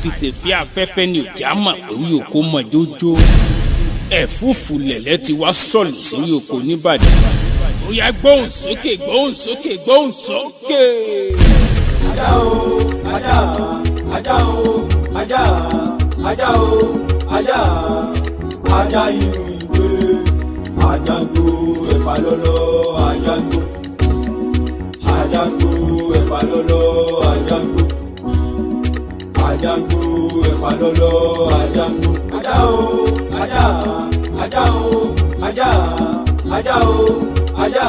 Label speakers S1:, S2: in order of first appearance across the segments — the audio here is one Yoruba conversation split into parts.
S1: àìtètè fi afẹ́fẹ́ ni òjá mà pé wí òkú mọ̀ jójó ẹ̀fúùfù lẹ̀lẹ́ ti wá sọ̀lù sí wí òkú nìbàdàn ó yá gbóhùn sókè gbóhùn sókè gbóhùn sókè.
S2: ajá o ajá ajá o ajá ajá o ajá ajá inú ìwé àjàgbó ẹ̀fà lọ́lọ́ àjàgbó àjàgbó ẹ̀fà lọ́lọ́ àjàgbó àjàgbó ẹ̀fà lọ́lọ́ àjàgbó ajá o ajá ajá o ajá ajá o ajá.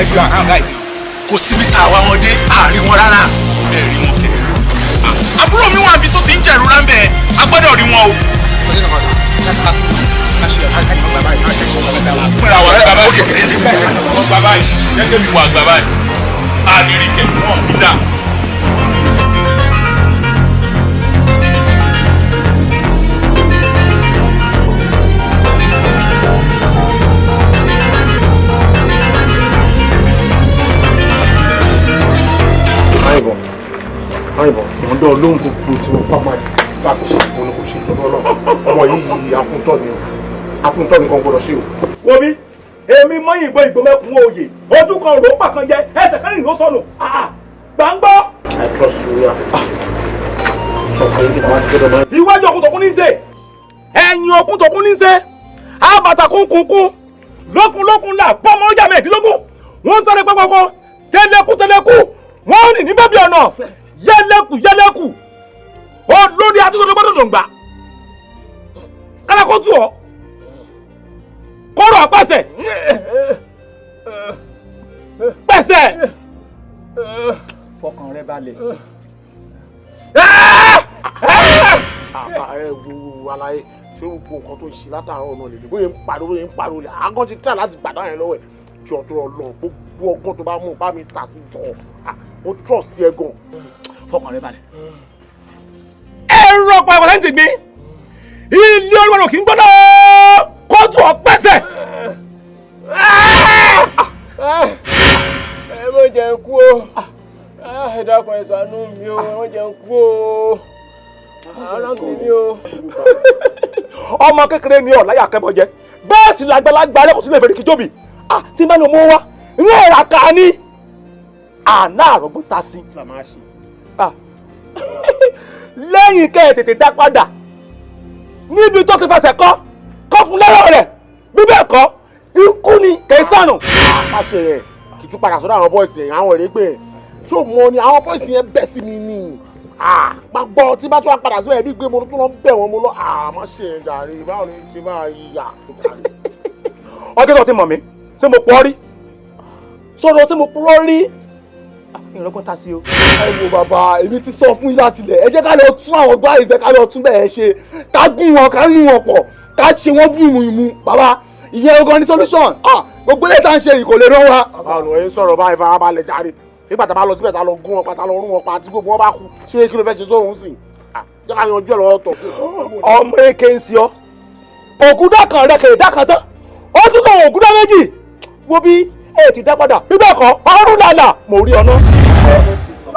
S3: ẹbí wa káwọn gáìsì kò síbi tá a wá wọn dé àárín wọn rárá ẹ rí wọn kẹ. àbúrò mi wà bí tó ti ń jẹ̀rù ráńbẹ́ a gbọ́dọ̀ rí wọn o. sọ yín nàkọ́sà láti ká tó ká ṣe àkájọ gbà báyìí ká ṣe kó gbà báyìí. pẹ̀lú àwọn àgbà báyìí wọ́n gbà báyìí gẹ́gẹ́ bí wọ́n àgbà báyìí a lè rí kẹ̀kẹ́ wọn nídà.
S4: àìbọ̀ mo dán lóhùn gbogbo tí wọ́n pápá láti ṣe ìpinnu kò ṣe ìtọ́jú ọlọ́run ọmọ yìí afúntọ́ ni kan gbọ́dọ̀ ṣe o.
S5: wo mi èmi mọ́yìn ìbọn ìgbò mẹ́kun òye ojú kan rò ó pàkan jẹ ẹsẹ̀ kan rìn ló sọnù gbàngbọ́.
S4: I trust you ya. ọkàn yìí ti máa ń gbọ́dọ̀ máa.
S5: iwájú ọkùntọ̀kùn ní í ṣe ẹ̀yìn ọkùntọ̀kùn ní í ṣe àbàtà kúnkúnkún lókun là pọ́nmọ́ ọjà mẹ́ẹ̀ẹ́dínlógún wọ́n sáré pẹ́pẹ́pọ́ tẹ́lẹ̀kú wọ́n rìn ní bẹ́bí ọ̀nà yẹlẹ́kù olórí atúntò gbọ́dọ̀ gbà kálákó tù ọ́ kọ́rọ̀ àpàṣẹ pẹ̀sẹ̀ fọkàn rẹ balẹ̀.
S4: ààrẹ gbogbo aláyé ṣé o gbọ́ nǹkan tó ń ṣe látàárọ̀ náà lè bóyá ń pariwo lè àgọ́ ti tẹ̀ láti gbàdá yẹn lọ́wọ́ ẹ̀ jọ tó rọ lọ gbogbo ọgbọ́n tó bá mú bá mi tà sí jọ mo trust ẹ gan.
S5: fọkàn rẹ balẹ̀. ẹ̀rọ pàápàá láti gbé ilé olúwarò kì í gbọ́dọ̀ kóòtù ọ̀pẹ́sẹ̀.
S6: ẹ má jẹ́ n kú o ẹ dákun ẹ ṣàánú mi o ẹ má jẹ́ n kú o ara ń tèmi o.
S5: ọmọ kékeré ni ọ̀láyà kẹ́bọ̀jẹ́ bẹ́ẹ̀ sì lágbàlagbà rẹ̀ kò sí lè fèrè kíjọ́bì tí bá ní ọmọ wa ń rà ká ní àná àrògbó ta sí. lẹ́yìn kẹ́ ẹ̀ tètè dá padà níbi tó ti fẹsẹ̀ kọ́ fún lẹ́rọ̀ rẹ̀ bí bẹ́ẹ̀ kọ́ ikú ni kẹsànù.
S4: àṣẹ rẹ̀ kì í tún padà sọ́dọ̀ àwọn bọ́ọ̀sì yẹn àwọn èrè pé tí ò mọ ni àwọn bọ́ọ̀sì yẹn bẹ́ sí mi ní gbàgbọ́ tí bá tún wá padà síbẹ̀ bí gbé mo tún lọ bẹ̀ wọ́n mo lọ àmọ́ ṣe é jàre báwo ni ṣe máa yíyà.
S5: ọjọ́ tó ti mọ̀ mí ṣé mo pọ́ rí sọ̀rọ̀ ṣé mo purọ́ rí ìrọ́gbọ́n ta sí o.
S4: ẹ wo bàbá èmi ti sọ fún yín láti lẹ̀ ẹ jẹ́ ká lọ tún àwọn gbá ìṣẹ́ ká lọ tún bẹ́ẹ̀ ṣe ká gún wọn ká nù wọn pọ̀ ká ṣe wọ́n bí ìmú bàbá ìyẹn ogan ní solution gbogbo ilé tá à ń ṣe yìí kò lè rán wa. bàbá ọ̀nà ẹ̀ ń sọ̀rọ̀ báyìí farabalẹ̀ jàre nígbà tá a bá lọ síbẹ̀ tá a lọ gún wọn pa tá a lọ rún wọn pa àti gbogbo wọn bá kú ṣé kí ló fẹ́ ṣe sóhun sí jẹ́ ká yanjú ẹ̀ lọ́wọ́ tọ̀.
S5: ọmọ èké ń sí ọ ògúdá kan rẹ kèrè dá kan tán ó tún kàn ògúdá méjì wo bí ẹ ti dá padà bíbẹ̀ kọ́ ọrùn làlà mo rí ọ náà.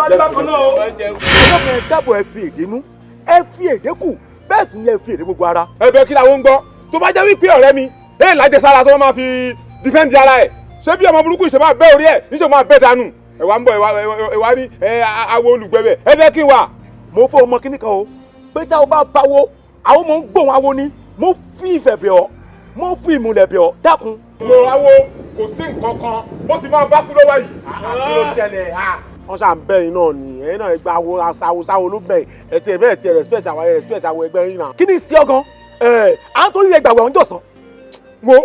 S5: ọlọ́kùnrin dábọ̀ ẹ fi èdè nú ẹ fi èdè kù bẹ́ẹ̀ sì ni ẹ fi èdè gbogbo ara.
S7: ẹ̀bẹ̀ kí làwọn ń gbọ́ tó bá jẹ́ wípé ọ̀rẹ́ mi ẹ̀ lájẹsára tó máa fi dìfẹ́ǹdì ara ẹ̀ ṣé bí ọmọ burúkú ìṣe máa bẹ́ orí ẹ̀ níṣẹ́ máa bẹ́ dànù ẹ̀wà ń bọ̀ ẹ̀wà ní awo olùgbẹ̀bẹ̀ ẹ̀bẹ̀ kí wà.
S5: mo fọ ọmọ kíní kan o pé tá o bá báwo àwọn ọmọ ń gbóhùn awo ni mo fi ìfẹ́ bẹ̀ ọ́ mo fi ìmùlẹ̀ bẹ̀ ọ́ dákun.
S7: mo awo kò sí nǹkan kan bó ti máa bá kú lọ́wọ́ yìí.
S4: kí ló ṣẹlẹ̀ wọ́n ṣà ń bẹ̀ yín náà ni ẹ̀yin náà gba awo sáwo ló bẹ̀ ẹ̀ tiẹ̀ bẹ́ẹ̀ tiẹ̀ respect àwọn ẹgbẹ́ yín náà.
S5: kí ni sí ọgàn à ń torí rẹ gbàgbọ́ ọ̀hún jọ̀sán.
S7: wo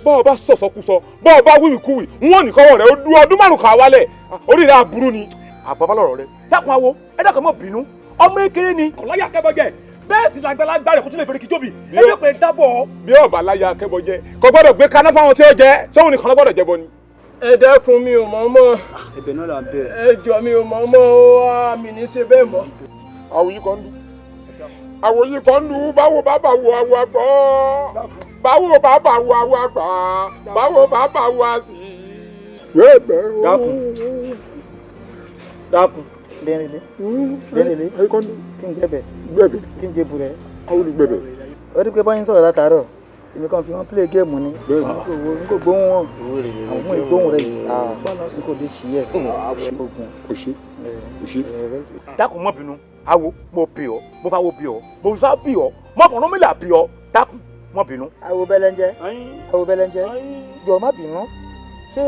S7: bọ́ọ̀ bá sọ̀sọ̀kúsọ bọ́ọ̀ bá wíwìkúwì wọ́n nìkan wọ̀ rẹ̀ ọdún márùn-ún kà wálẹ̀ orí rẹ̀ aburú ni.
S5: àbábá lọ̀rọ̀ rẹ dákun awo ẹ dákun mọ́ bínú ọmọ ekele ni kò láyà kẹ́bọ̀jẹ́ bẹ́ẹ̀ sì lágbàlagbà rẹ̀ kó tún lè fèrè kí tóbi ẹgbẹ́ pé dábọ̀.
S7: bí ọba láyà kẹ́bọ̀jẹ́ kò gbọ́dọ̀ gbé kaná fáwọn tí ó jẹ sóhun nìkan ló gbọ́dọ̀ jẹ bọ ni.
S6: ẹ dákun mi ò mọ̀ mọ́.
S8: ẹ̀bẹ̀ náà là ń bẹ̀.
S6: ẹ jọ mi ò mọ̀ mọ́ ó mi ní ṣe bẹ́ẹ̀ mọ́.
S7: àwòyí kan dùn àwòyí kan dùn báwo bàbá wo àwọ̀ àgbọ̀ báwo bàbá wo àwọ̀ àgbà báwo bàbá wo àsì.
S5: dákun.
S4: dẹ́rẹ̀lẹ́ kí n gbẹ̀bẹ̀ kí n jẹ burẹ̀.
S7: àwọn olùgbẹ̀bẹ̀.
S4: ó rí pé báyìí ń sọ̀rọ̀ látàárọ̀ èmi kan fi wọ́n play game ni n kò gbóhùn wọn àwọn ọmọ ìgbóhùn rẹ̀ n kò lè ṣí ẹ̀ ogun.
S7: kò ṣe.
S5: dákun mọ́ bínú awo mo bì ọ́ mo fà wo bì ọ́ mo fà bì ọ́ mo fọ̀nà mi là bì ọ́ dákun mọ́ bínú.
S4: àwo bẹ́lẹ́njẹ́ jọ má bínú ṣé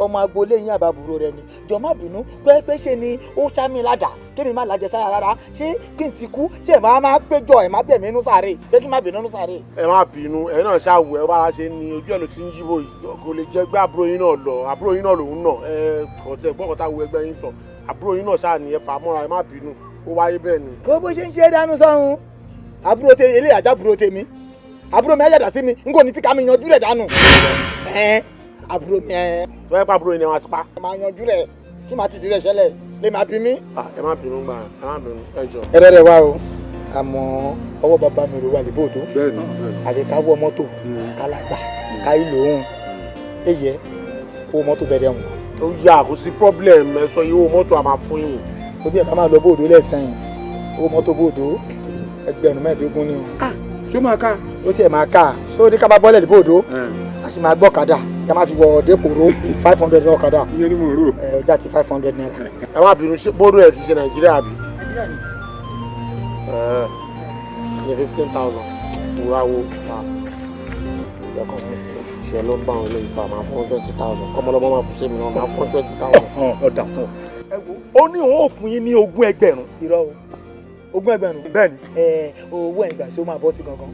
S4: ọmọ agboolé yín àbábúrò rẹ ni jọ má bínú pé ṣe ni ó ṣámi ládàá kémi má lajẹ sára rárá ṣé kí n ti kú ṣé ẹ máa péjọ ẹ má bẹ̀ mí nú sáré pé kí n má bínú nú sáré.
S9: ẹ má bínú ẹ náà ṣàwọ ẹ bára ṣe ni ojú ẹ ló ti ń yíbo yìí kò lè jẹ gbé àbúrò yín náà lọ àbúrò yín náà lòun náà ẹ kọtẹ gbọkọta wo ẹgbẹ́ yín sọ àbúrò yín náà ṣáà ní ẹ fà mọ́ra ẹ má bínú ó wáyé bẹ́ẹ̀ ni.
S4: kó bó ṣe ń ṣe dánú sọ́hun àbúrò tèmi eléyà ajá àbúrò tèmi àbúrò mi ayàdá sí mi n kò ní tí ká mi yanjú rẹ̀ dànù àbúrò mi
S9: tó yẹ pa àbúrò yín ni wọn ti pa.
S4: ẹ máa yanjú rẹ̀ kí màá ti di rẹ̀ ṣẹlẹ̀ lè máa bí mi.
S9: ẹ má bínú gbà ẹ má bínú ẹ jọ.
S4: ẹrẹ rẹ wá o àmọ́ ọwọ́ bàbá mi rò wà lè bòótọ́ àti káwọ́ mọ́tò kálàgbà káyí lòun èyẹ owó mọ́tò bẹ̀rẹ̀ wọn.
S9: ó yà kó sí problem ẹ sọ yìí owó mọ́tò àmà fún yín.
S4: tóbi ẹ̀ bá máa lọ bòódó lẹ́sàn-án owó mọ́tò bòódó ẹgbẹ̀rún mẹ́ẹ̀ẹ́dógún ni o.
S7: ṣé máa ká.
S4: ó tiẹ̀ máa ká sórí ká bá bọ́lẹ̀ bòódó a sì máa gbọ́ kadà kí a máa fi wọ dépòró 500 lọ kadà.
S7: iye ni mo rò.
S4: ọjà ti 500 naira.
S9: ẹ má bínú bóró ẹ kì í ṣe nàìjíríà bí. ní 15,000 wúra wo ṣe ló ń bá àwọn ilé ìfà máa fún 20,000 kọ́mọlọ́mọ máa fún sẹ́mi náà máa fún 20,000.
S5: ọ̀dà fún ọ. ó ní òun ò fún yín ní 20,000.
S4: irọ́ o 20,000.
S5: bẹ́ẹ̀ni.
S4: owó ẹ̀gbà tí ó máa bọ́ sí gangan.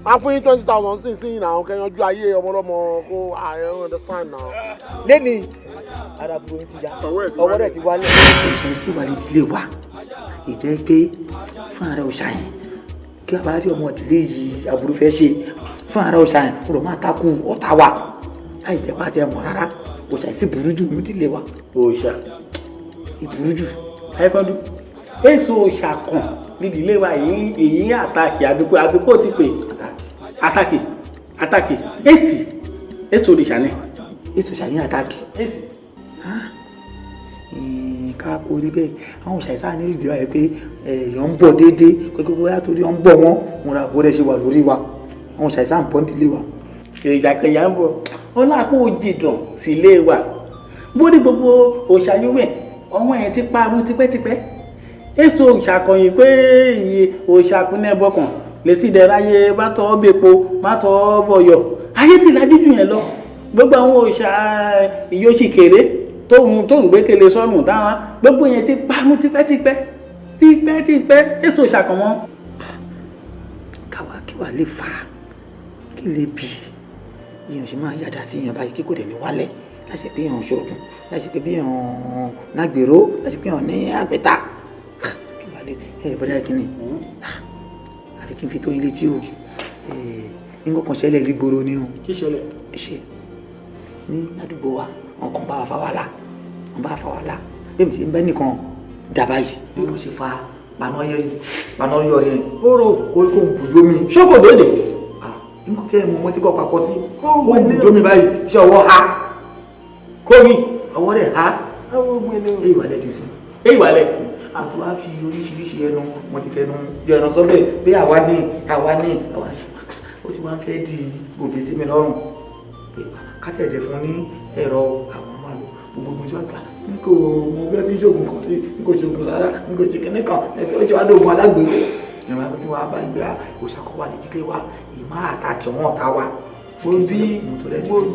S9: máa fún yín 20,000 sí sí náà kẹyanjú ayé ọmọlọ́mọ kó I understand now.
S4: lẹ́ni arábùrò yín ti ya ọwọ́ rẹ̀ ti wálẹ̀.
S10: ṣe sí ìwà ìdílé wa ìjẹ́ pé fún ara òòṣà yẹn kí a bá rí ọmọ ìdílé yìí aburú fẹ́ ṣe fún ara òòṣà yẹn kó lọ máa takú ọ̀tá wa láì jẹ́ pàtẹ́ mọ̀ rárá òòṣà yìí sì burú jù ní ìdílé wa.
S8: òòṣà
S10: ìburú jù.
S8: àìkọ́dún èso òòṣà kan nídìílé wa èyí àtàkì àdúgbò ti pè àtàkì èso òòṣà ni.
S10: èso òòṣà yín àtàkì. ká orí bẹ́ẹ̀ àwọn òòṣà ìsáà nílùú ìdíwà yẹn pé èèyàn ń bọ̀ déédéé pé bóyá torí wọ́n ń bọ̀ wọ́n wọn ra àbúrò rẹ̀ ṣe wà lórí wa àwọn òòṣà ìsáà ń bọ̀ nílé wa.
S8: èròjà kẹyà ń bọ̀ ọlọ́àpọ̀ òjìdàn sí ilé wa bóde gbogbo òòṣà yúwẹ̀ ọmọ yẹn ti parun tipẹ́tipẹ́ èso òòṣà kọyìn pé iye òòṣà kúnlẹ̀ bọ̀kàn lè sì dẹ̀ ráyè bá tọ́ bẹ́po má tọ́ bọ̀yọ̀ ayé ti lajú jù yẹn lọ gbogbo àwọn òòṣà ìyóṣì kéré tóun gbé kele sọ́nù táwọn gbogbo yẹn ti parun tipẹ́tipẹ́ èso òòṣà kan mọ́.
S10: káwa kí wàá lè fà á kí lè bì í èèyàn sì máa yàdá sí èèyàn báyìí kí kò dẹ̀ ní wálẹ̀ láti pé èèyàn ṣoògùn láti pé èèyàn nágbèrò láti pé èèyàn ní àgbẹ̀ta kí wàá lè bọ́dá kínní àfi kí n fi tó yín létí o nǹkan kan ṣẹlẹ̀ lígboro ni o.
S8: kí ṣẹlẹ̀.
S10: ṣe ní àdúgbò wa wọn kàn bá wa fa wàhálà èmi ti ń bẹ́ nìkan dàbá yìí bí wọ́n ṣe fa paná yọ yẹn
S8: kóró
S10: kó ń bùjó mi.
S8: ṣọ́kò lóde.
S10: nǹkan kẹ́ ẹ̀ mọ ọmọ tí kò papọ̀ sí kó ń bùjó mi báyìí iṣẹ́ ọwọ́ ha
S8: kómi
S10: ọwọ́ rẹ̀ ha èyí wà lẹ́dí sí.
S8: èyí wà lẹ́.
S10: àti wàá fi oríṣiríṣi ẹnu wọn ti fẹnu jọ ẹnu sọ́bẹ̀ pé àwa ní ó ti wá ń fẹ́ di gòbè sí mi lọ́rùn kátẹ̀lẹ̀ fún ní ẹ̀rọ àwọn ọmọ àlọ́ gbogbo ìjọ àgbà n kò mọ bí wọ́n ti ń ṣoògùn kan sí n kò ṣoògùn sára n kò ṣe kínní kan ó ti wá dóògùn alágbèrè ìrìn àbí wàá bá ìgbé òṣàkọ́wà ní dídé wa ìmọ̀ àtàkì wọn ọ̀tá wa.
S6: mo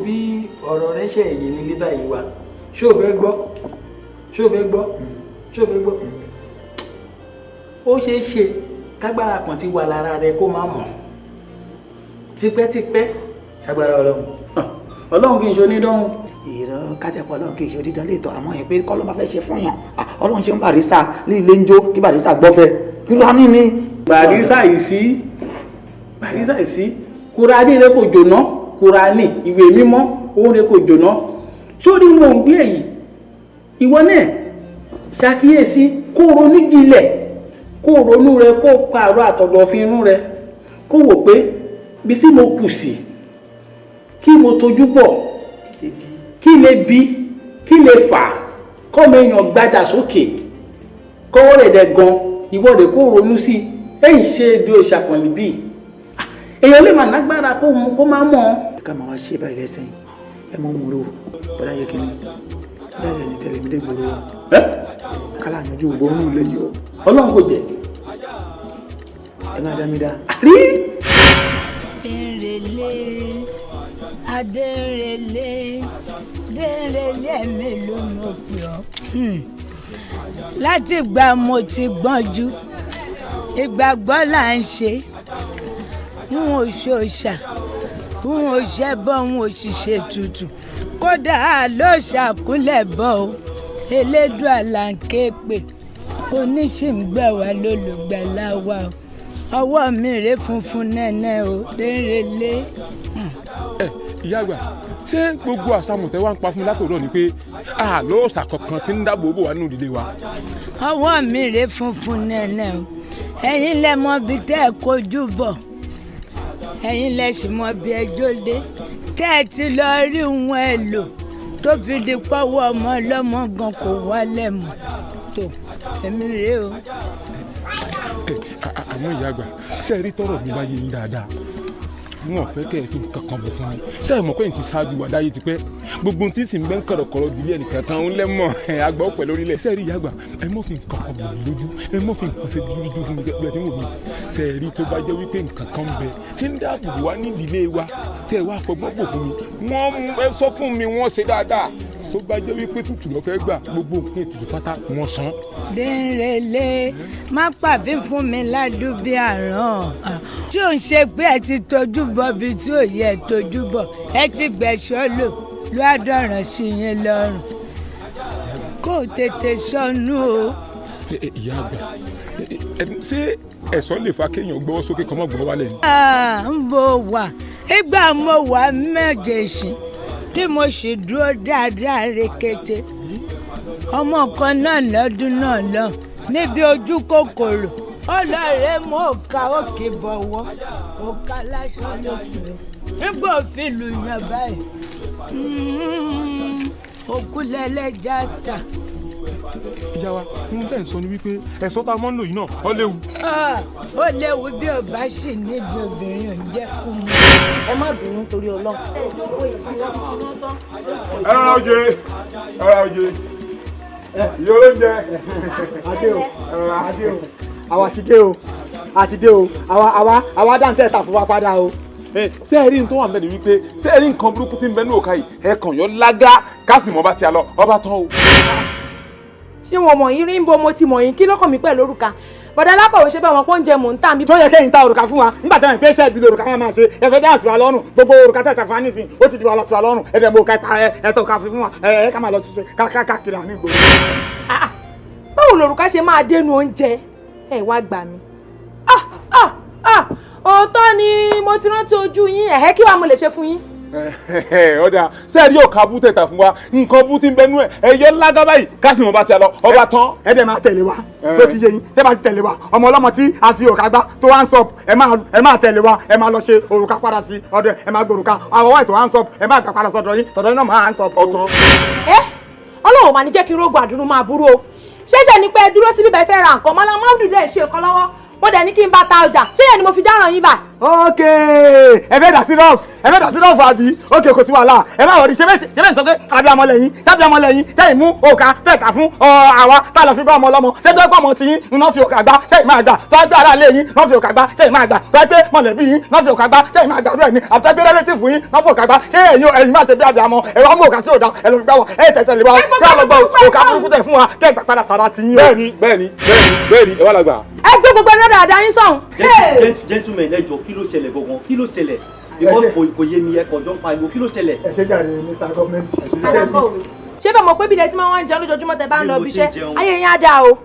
S6: bí ọ̀rọ̀ rẹ ṣe èyí nílé báyìí wa ṣé o fẹ́ gbọ́ ó ṣeé ṣe kágbára kan ti wà lára rẹ kó má mọ̀ tipẹ́tipẹ́.
S10: agbára ọlọ́run
S8: kì í ṣe onídọ́hùn
S10: ìrọ̀ kátẹ́pọ̀ ọlọ́run kì í ṣe dídán léètọ́ àmọ́ ẹ̀ pé kọ́ ló máa fẹ́ ṣe fún yàn ọlọ́run ṣe ń Barrister ní ilé ń jó kí Barrister gbọ́fẹ́ kí ló ní mi.
S8: Barrister yìí sí Kùránì rẹ kò jóná Kùránì ìwé mímọ́ òun rẹ kò jóná sórí mò ń gbé èyí ìwọ náà ṣàkíyèsí kó ronú jinlẹ̀ kó ronú rẹ kó pààrọ̀ àtọ̀dọ̀fin inú rẹ kó wò pé bí sí mo kù sí kí mo tojú bọ̀ kí lè bí kí lè fà kọ́mọ èèyàn gbádà sókè kọ́wọ́ rẹ̀ dẹ̀ gan ìwọ rẹ̀ kó ronú sí ẹ̀yìn ṣe èdè òṣàkànlì bíi èèyàn lè mà lágbára kó máa mọ̀ ọ́.
S10: ká máa wá ṣe báyìí lẹ́sìn ẹ mọ́ mú ro bọ́dá yẹ kí ni bẹ́ẹ̀ ni tẹ̀lé mi dé gbòòrò ọ́ kálá àyànjú ògbóró lè yọ.
S8: ọlọ́run kò jẹ́
S10: ẹ máa dá mi dá. rí.
S11: adérelé mélòó ló pè ọ́. láti ìgbà mo ti gbọ́njú ìgbàgbọ́ là ń ṣe n ò ṣòṣà n ò ṣẹbọ n ò ṣiṣẹ́ tutù kódà ló ṣàkúnlẹ̀ bọ́ o elédùà là ń ké pè oníṣìǹgbà wa lólùgbàlà wa o ọwọ́ mi rè funfun nẹ́nẹ́ o lérelé.
S7: ìyá àgbà ṣé gbogbo àṣàmùtẹ́ wa ń pa fún mi látòrọ̀ ni pé àlọ́ ọ̀sà kankan ti ń dáàbò bò wá nínú ìdílé wa.
S11: ọwọ́ mi rè funfun nẹ́nẹ́ o ẹ̀yin lẹ mọ bí tẹ́ ẹ kojú bọ̀ ẹ̀yin lẹ sì mọ bí ẹjọ́ dé tẹ́ ẹ ti lọ rí wọn ẹ lò tó fi di pọ́wọ́ ọmọ ọlọ́mọ gan kò wálẹ̀ mọ́ tó èmi rèé o.
S7: àmọ́ ìyá àgbà ṣe rí tọrọ mi bá yé yín dáadáa wọn fẹ́ kẹ́ ẹ fi nǹkan kan bọ̀ fún mi ṣe é mọ̀ pé n ti ṣáájú wà dáyé tipẹ́ gbogbo tí sì ń bẹ́ ń kọ̀rọ̀kọ̀rọ̀ ìdílé ẹnìkan kan ń lẹ́mọ̀ àgbà ọ̀pẹ̀ lórílẹ̀ ṣe rí ìyá àgbà ẹ mọ̀ fi nǹkan kan bọ̀ mí lójú ẹ mọ̀ fi nǹkan ṣe dúdú fún mi bí ẹ ti ń wò mí ṣe rí tó bá jẹ́ wípé nǹkan kan bẹ tí ń dáàbò wá ní ìdílé wa tẹ́ ẹ wá fọgbọ́n bò fún mi wọ́n sọ fún mi wọ́n ṣe dáadáa tó bá jẹ́ wípé tútù lọ fẹ́ gbà gbogbo nǹkan ètùtù pátá wọ́n san.
S11: dèrèlé má pàbí fún mi ládùú bí àrán tí ò ń ṣe pé ẹ ti tójú bọ bí tí ò yẹ tójú bọ ẹ ti gbẹ̀ṣọ́ lò lọ́dọ̀ràn sí yín lọ́rùn kó tètè sọnù o.
S7: ìyá àgbà ṣé ẹ̀sọ́ lè fa kéèyàn gbọ́wọ́ sókè kọ́mọ́ gbọ́wọ́ wálẹ̀ ni.
S11: ń bò wá ìgbà mo wà méjèèjì tí mo sì dúró dáadáa rekete ọmọ kan náà lọ́dún náà lọ níbi ojú kòkòrò ọlọ́rẹ̀ mú òkà òkè bọ̀wọ́ òkà lásán ló fi nígbà òfin lù yàn báyìí òkú lẹ́lẹ́jà ta.
S7: ìyá wa ohun tẹ́ ń sọ ni wípé ẹ̀sọ́ tá a mọ́ ń lò yìí náà ó léwu.
S11: ó léwu bí o bá sì nídìí obìnrin ò ń jẹ́ kú mu.
S12: ẹ má bínú torí Ọlọ́run.
S7: ẹ rọra oje ìyá olóúnjẹ.
S4: adé o àwa ti dé o àwa dáńtẹ́ ta fún wa padà o.
S7: ṣé ẹ rí nǹkan wà mẹ́rin wípé ṣé ẹ rí nǹkan burúkú tí ń bẹ ní òkà yìí ẹ kàn yọ lágá kásìmọ́ bá ti a lọ ọba tán o.
S12: ṣé wọn mọ̀ yín rí ń bo mo ti mọ̀ yín kí lọ́kàn mi pẹ̀lú òrùka bọ̀dá alákọ̀wé ṣe bá wọn pọ́n jẹ mò ń tà mí.
S4: tó yẹ kẹ́yìn ta òrùka fún wa nígbà tí wọ́n pè é ṣẹ́ẹ̀bì lòrùka wọn máa ṣe ẹ̀fẹ̀ dáhùn wa lọ́rùn gbogbo òrùka tẹ̀tẹ̀ fún wa nísìn ó ti di wa lọ sí wa lọ́rùn ẹ̀dẹ̀ mo kẹta ẹ̀tọ́ ká fi fún wa ẹ̀ ká máa lọ ṣiṣẹ́ káàkiri àní ìgboro.
S12: báwo lòrùka ṣe máa dénú oúnjẹ ẹ wá gbà mí. òótọ́ ni mo ti rántí ojú yín ẹ̀hẹ́ kí wàá mo lè ṣe fún yín.
S7: ọ̀dà sẹ́ẹ̀rí ọ̀ka bú tẹ̀ta fún wa nǹkan bú ti ń bẹnu ẹ̀ ẹ̀yọ́ lágá báyìí kásìmọ̀ bá ti lọ ọba tán.
S4: ẹ dẹ̀ máa tẹ̀lé wa tó ti yé yín tẹ́ bá ti tẹ̀lé wa ọmọ ọlọ́mọ tí a fi òrùka gbá tó wá ń sọ ẹ máa tẹ̀lé wa ẹ máa lọ ṣe òrùka padà sí ọ̀dọ̀ ẹ máa gbòrùka àwọ̀ ètò à ń sọ ẹ máa gbà padà sọ̀dọ̀ yín náà máa ń sọ.
S7: ọ̀tán.
S12: Ọlọ́run mà ní jẹ́ kí n rógun àdúrú máa burú o ṣẹ̀ṣẹ̀ ni pé ẹ dúró síbí bẹ́ẹ̀ fẹ́ ra nǹkan mọ́lá máàdùn rẹ̀ ṣe nǹkan lọ́wọ́ mo dẹ̀ ní kí n bá ta ọjà ṣé yẹn ni mo fi dáràn yín bá.
S4: ok ẹ fẹ́ dà sí rọ́ọ̀fù àbí ok kò sí wàhálà ẹ má wọrí ṣe bẹ́ẹ̀ sọ pé abiyamọ lẹ́yìn sábìamọ lẹ́yìn tẹ́yìn mú òkà tẹ̀ka fún àwa tá a lọ fi bá ọmọ ọlọ́mọ ṣé tó ẹ pọ̀ ọmọ tí yín iná fi òkà gbá ṣé ìmáa gbà tó ẹ pé aráàlú yín náà fi òkà gbá ṣé ìmáa gbà tó ẹ pé mọ̀lẹ́bí yín náà fi òkà gbá ṣé ìmáa gbà bẹ́ẹ̀ ni àti ẹ pé rẹ́lẹ́tìfù yín náà fi òkà gbá ṣé ẹ̀yin máa ṣe bí abiyamọ ẹ wá mú òkà tí ò da ẹ lọ fi gbá wọ ẹ tẹ̀tẹ̀ lè wá kí á lọ gbọ́ òkà burúkú tẹ̀ fún wa kẹ́ ẹ gbà padà sára ti yín.
S7: bẹ́ẹ̀ni ẹ wá lágbà.
S12: ẹ gbé gbogbo ẹ̀rọ dáadáa yín sọ̀hún.
S13: gentleman ẹ jọ̀ọ́ kí ló ṣẹlẹ̀ gangan kí ló ṣẹlẹ̀. kò yé mi ẹ̀kọ́ jọ ń pariwo kí ló ṣẹlẹ̀.
S4: ẹ ṣe jàre Mr. Government.
S12: ṣé bẹ́ẹ̀ mọ̀ pé bí ilẹ̀ tí máa ń jẹun lójoojúmọ́ tẹ bá ń lọ ibi iṣẹ́ ayé yẹn á dáa o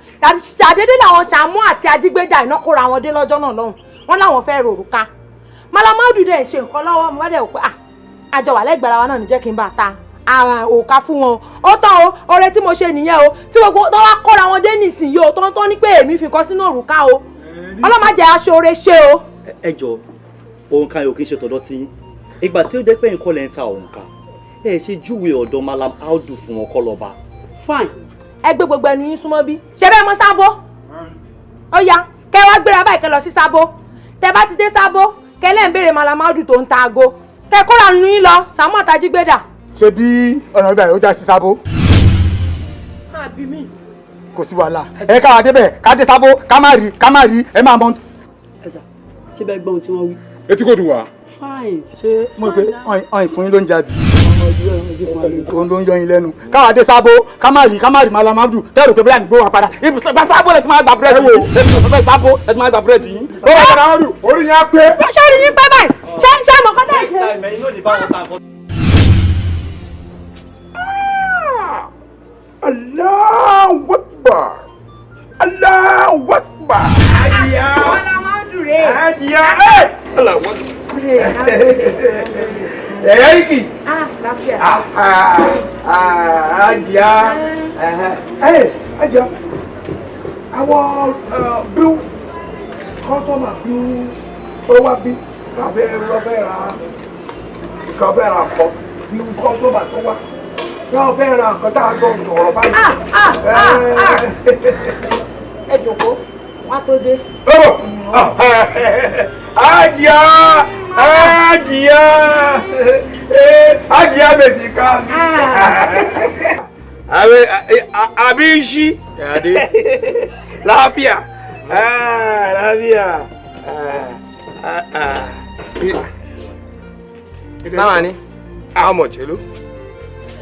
S12: ṣàdédé làwọn Ṣàmú àti Ajígbéjà iná kóra wọn dé lọ́jọ́ náà lọ́hùn wọn láwọn fẹ́ rò òrùka Malamaudu dẹ̀ ṣe nǹkan lọ́wọ́ mo bá dẹ̀ wò pé àjọ wà lẹ́gbẹ̀ẹ́ wa náà ní jẹ́ kí n bá ta òòka fún wọn ó tán o oore tí mo ṣe nìyẹn o tí gbogbo tó wá kóra wọn dé nísìnyí o tó ní pé èmi fi kọ́ sínú òrùka o ọlọ́mọ jẹ́ aṣọ oore ṣe o.
S13: ẹ jọ òǹkà yóò kí n ṣe tọ̀dọ̀ tí ìgbà tí ó dé pé nǹkan lẹ́ ń ta òǹkà ẹ ṣe júwe ọ̀dọ̀ Malamaudu fún wọn kọ́ lọ́ba.
S12: fine ẹ gbé gbogbo ẹnu yín súnmọ́ bí ṣe bẹ́ẹ̀ mọ́ Sábó ó yá kẹ́ wá gbéra báyìí kẹ́ lọ sí Sábó tẹ́ bá ti dé Sábó kẹ́ lẹ́ ń béèrè Malamaudu tó ń ta aago kẹ́ kóra nínú yín lọ Ṣàmú àti Ajígbéjà.
S4: ṣe bí ọ̀nà ìgbà yóò já sí Sábó.
S12: àbí mi.
S4: kò sí wàhálà ẹ ká wà débẹ̀ ká dé Sábó ká má rí ẹ máa mọ.
S13: ẹ sà ṣé bẹ́ẹ̀ gbọ́n tí wọ́n wí.
S7: etí kò dùn wá.
S13: fine.
S4: ṣé mo rò pé ọ̀hìn fún yín ló ń jàbí. òun ló ń yọ yín lẹ́nu ká wà dé Sábó ká má rí Malamaudu tẹ́rù pé bóyá nígbó wọn padà ibùsọ̀ Sábó lẹ ti máa gba búrẹ́dì wò ibùsọ̀ Sábó lẹ ti máa gba búrẹ́dì yín.
S7: ó wà Malamaudu orí yẹn á pé.
S12: ṣé orí yín pé báyìí ṣé àmọ́ kọ́tà ìṣe.
S7: Allahu Akbar. Allahu Akbar. Hajiya.
S12: Malamaudu rè.
S7: Hajiya. Allahu Akbar. Yiki.
S12: Láfíà.
S7: Hajiya. Hajiya. Àwọn bill customer bill ó wá bí kàfé rọ́bẹ̀rà kọ́ bill customer tó wá. Yóò fẹ́ ra nǹkan tá a gbọ́ sọ̀rọ̀ báyìí.
S12: ẹ jòkó wá tó dé.
S7: Hajiya Mèsìká. Abishi. Láfíà. Láfíà.
S6: Náà ni, how much, hello?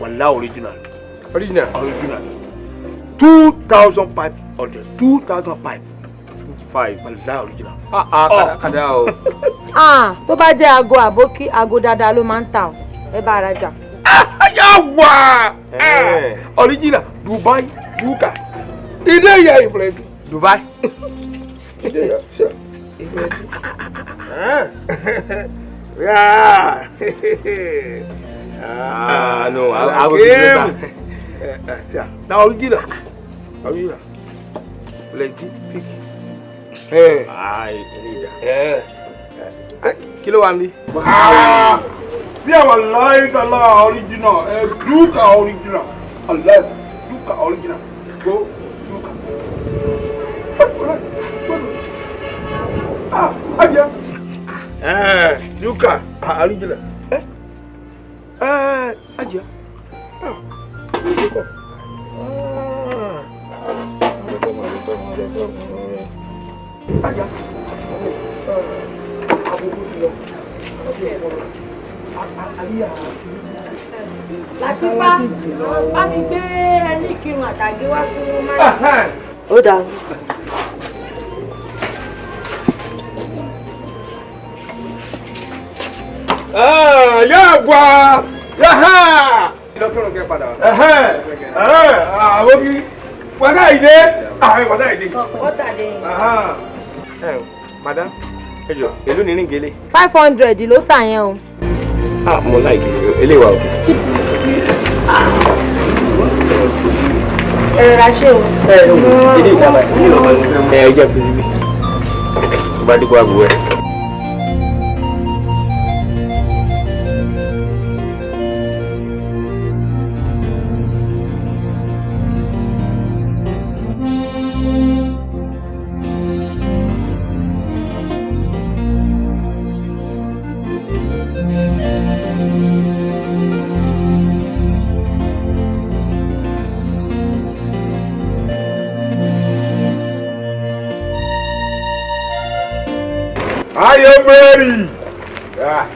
S7: Walla original.
S6: Original?
S7: Original. 2,500. 2,500.
S6: 5.
S7: Walla original.
S6: Kada o.
S12: Tó bá jẹ́ aago àbókí aago dáadáa ló máa ń tà ọ́ ẹ bá ara jà.
S7: Yawa! Original. Dubai. Buka. Ide ya impress.
S6: Dubai.
S7: Ide ya. Sure. Yeah.
S6: No, I will give you
S7: that. Now original. Original. Plenty. Pick. Hey.
S6: I need that. Kilo wa mi.
S7: See our light Allah original. Duka original. Allah. Duka original. Go. Duka. Aja. Duka original. Aja. Aja.
S12: Lásìpá bá mi gbé ẹni kírun àtàgé wá fún máa. Ó dáa.
S7: Yagwa! Yaha!
S6: Doctor ke padà.
S7: Aboki. Wada ide. Wada ide.
S12: Wada de.
S6: Madam. Ejo, èló ni ringele?
S12: 500 ló tà yẹn o.
S6: Mo like ele wa o.
S12: Ra ṣe o.
S6: Ile ìjàmbá, ile lo ma ni. Jẹ́ fi síbí. Bá di ko abu ẹ.
S7: Are you ready? Yeah.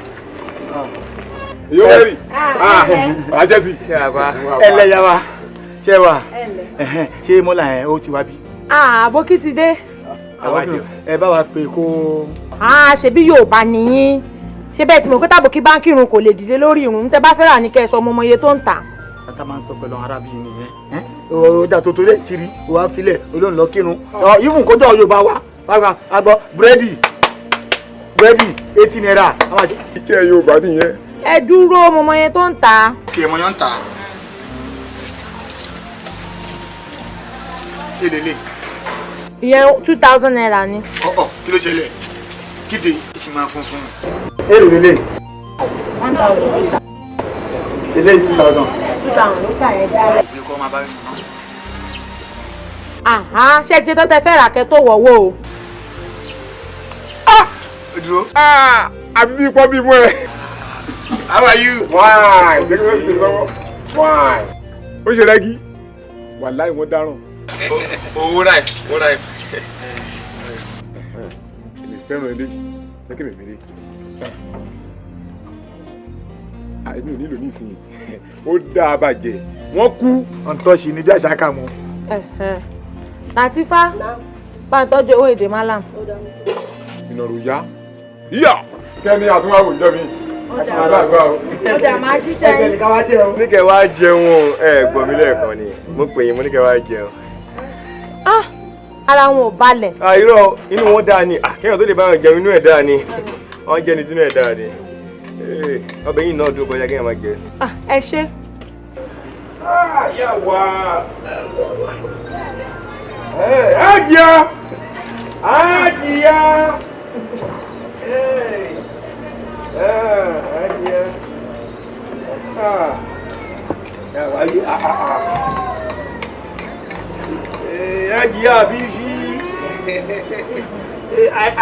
S7: You ready? Ajesi.
S10: Ẹlẹ́ ya wa. Ṣé wà? Ṣé mọ́là ẹ̀ ó ti wá bí?
S12: Àbókí ti dé.
S10: Ẹ bá wa pè kó.
S12: Ṣebí Yorùbá nìyín. ṣé bẹ́ẹ̀ tí mo pé tàbókí báńkì irun kò lè dìde lórí irun tẹ́ bá fẹ́ rà ní kẹ́ ẹ sọ ọmọ iye tó ń tà.
S10: tata máa ń sọ pẹ̀lú arábìnrin nìyẹn ọjà tó torí kiri wàá filẹ̀ olóhùn lọ kírun ìfún kójọ Yorùbá wa wàá gbọ́ búrẹ́dì 80 naira.
S7: iṣẹ́ Yorùbá nìyẹn.
S12: ẹ dúró ọmọ iye tó ń tà.
S3: kí ẹmọ yẹn ń tà lélẹ̀.
S12: ìyẹn 2000 naira ni.
S3: kí ló ṣẹlẹ̀ kíde ìsìn máa fún fún.
S10: èrè lélẹ̀.
S12: 1000.
S10: ilé 2000.
S12: 2000 ló kà ẹ dára.
S3: ìwé kọ́ máa bá mi mọ̀.
S12: ṣé ti tó tẹ fẹ́ rà kẹ́ tó wọ̀wọ́ o.
S3: dúró.
S7: àbí bí pọ́ bí mú ẹ.
S3: How are you?
S7: Why? Why? Ó ṣe rẹ́gí. Wàláhì wọ́n dáràn.
S6: Owó ráì, owó ráì.
S7: Èmi fẹ́ràn ilé. Jẹ́ kí mi mèrè. Èmi ò nílò nísìnyí. Ó dáa bàjẹ́. Wọ́n kú.
S10: Ọ̀ntọ́ṣì ni bí àṣà kà mú.
S12: Latifa, bá ń tọ́jú owó èdè Malam.
S7: Ìnàrò yá. Yíyà! Kẹ́ni àtúnwáwò ìjọ mi.
S12: Ọjà máa jíṣẹ́ yín.
S6: Ní kẹ́ wá jẹun ẹ gbọ́ mi lẹ́ẹ̀kan ni. Mo pè yín mo ní kẹ́ wá jẹun.
S12: Ara wọn ò balẹ̀.
S6: Irọ́ inú wọn dáa ni. Kéèyàn tó lè bá wọn jẹun inú ẹ̀ dáa ni. Wọ́n jẹ́ ni sínú ẹ̀ dáa ni. Ọbẹ̀ yìí náà dúró kọjá kéèyàn máa jẹ.
S12: Ẹ ṣé.
S7: Yà wá. Àjíyá. Àjíyá.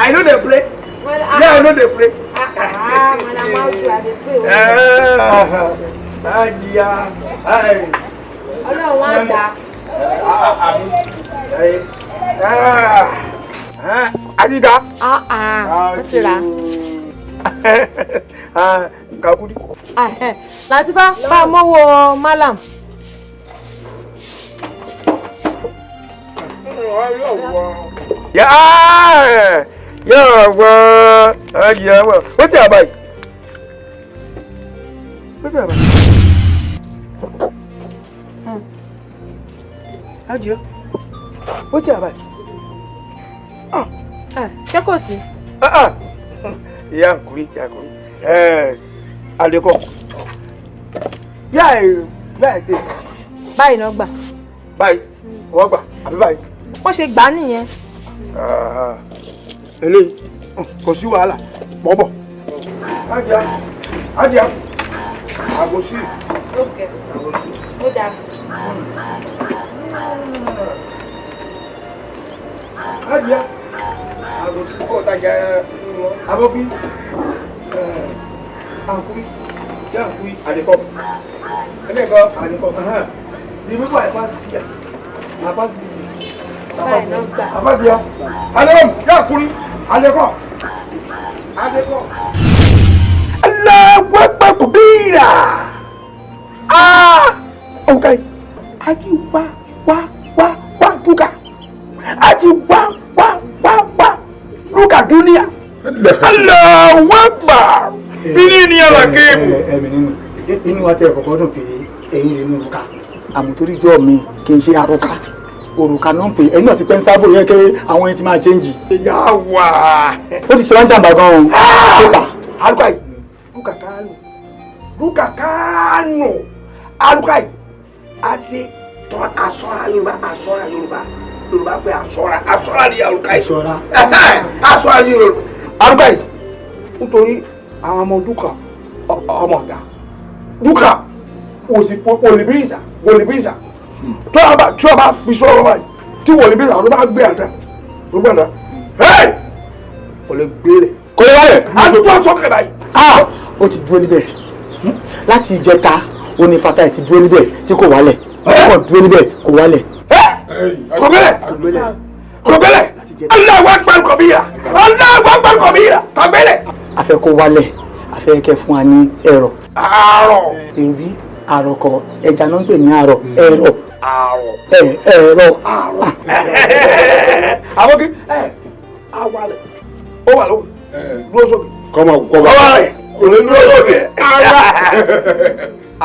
S5: I know they play. Yeah, I know they play.
S12: Ọlọ́run wá dá.
S7: Adida.
S12: Ó ti rà.
S7: Kakudi.
S12: Latifa, bá mọ́wọ́ Malam.
S7: What's your bike? What's your bike? Ajia. What's your bike?
S12: Ṣé kò sí?
S7: Ìyá nkuri, ìyá nkuri. Adeko. Báyìí.
S12: Báyìí náà gbà.
S7: Báyìí. Wọ́n gbà. Àbí báyìí.
S12: Wọ́n ṣe gbà á nìyẹn.
S7: Eléyìí kò sí wàhálà. Bọ́bọ̀. Ajia. Àgòsí.
S12: Ó dáa.
S7: Ajia. Àgòsí kò tajà abọ́bí. Àǹkúrí. Àǹkúrí. Àdìkọ́. Àdìkọ́. Ní wíwá ẹ̀ pàṣẹ yà. Àpàṣẹ yà. Àpàṣẹ yà. Àdìkọ́. Àǹkúrí. Àdìkọ́. Allahu Akbar kubira. Okay. Aji wa duka. Aji wa duka dunia. Allahu Akbar. Bini ni alakimu.
S10: Inú wa tẹ kọ́kọ́ dùn pé ẹ̀yin lè nu òrùka àmọ́ torí jọ mi kì í ṣe àrùka òrùka náà pé ẹ̀yin náà ti pẹ́ ń sábò yẹ kí àwọn ẹni ti máa chẹ́ǹjì.
S7: Ìyá wa.
S10: Ó ti ṣe wá ń jàǹbá gan-an.
S7: Àrùka yìí. Rúkà kánò. Àrùka yìí. Àti àsọ̀ra Yorùbá pé àsọ̀ra ni àrùka yìí. Àsọ̀ra ni Yorùbá. Àrùka yìí. Nítorí àwọn ọmọ dúkà ọmọ ọ̀tá. Dúkà wòlíbíìsà. Tí wọ́n bá fi sọ́rọ̀ báyìí, tí wòlíbíìsà ló bá gbé àdá. Kò lè gbé rẹ̀. Kò lè wálẹ̀. Àtúntò sọ́kẹ̀ báyìí.
S10: Ó ti dúró níbẹ̀ láti ìjẹta ó ní fata ẹ̀ ti dúró níbẹ̀ tí kò wálẹ̀ ó dúró níbẹ̀ kò wálẹ̀.
S7: Kọ̀gbẹ́lẹ̀ Allahu Akbar kabira. Kọ̀gbẹ́lẹ̀.
S10: A fẹ́ kó wálẹ̀ a fẹ́ kẹ́ fún wa ní ẹ̀rọ.
S7: Àárọ̀.
S10: Èrí àròkọ ẹja náà ń pè ní àrọ̀ ẹ̀rọ. Ẹ̀rọ.
S7: Àbọ̀kí awalẹ̀ ó wà lọ́wọ́
S9: dúró sókè.
S7: kọ́mọ kọ́mọ.
S9: kò lè dúró sókè.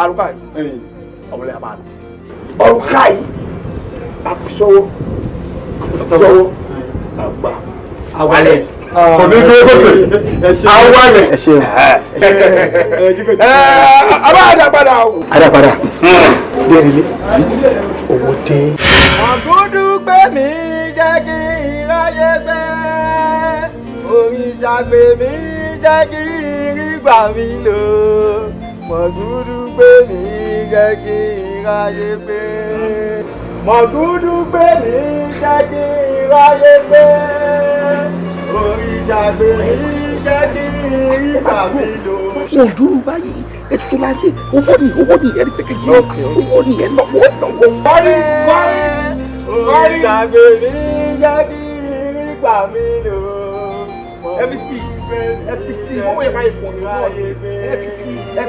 S9: àrùkà yìí ọmọlẹ́ àbá rẹ̀ ọ̀rùkà yìí àpìsọ́wọ́ àgbà awalẹ̀.
S7: kò ní dúró sókè awalẹ̀.
S10: ẹ ṣeun.
S9: abá àdàpadà o.
S10: àdàpadà dẹ́rẹ́lẹ́ owó dé.
S9: àgùdù gbé mi jẹ́ kí ìráyé fẹ́ òrìṣà gbé mi jẹ́ kí ìrìgbà mi lò mọ̀gúdù gbé mi jẹ́ kí ìráyé fẹ́ mọ̀gúdù gbé mi jẹ́ kí ìráyé fẹ́ òrìṣà gbé mi jẹ́ kí ìrìgbà mi lò.
S10: ojú báyìí ètùtù máa ń ṣe owó ni ẹni pẹ̀kẹ́jì owó ni ẹ lọ́wọ́.
S9: kọ́rí òrìṣà gbé mi jẹ́ kí ìrìgbà mi lò. FBC owó yẹn máa ń fọ̀ mí wọ́n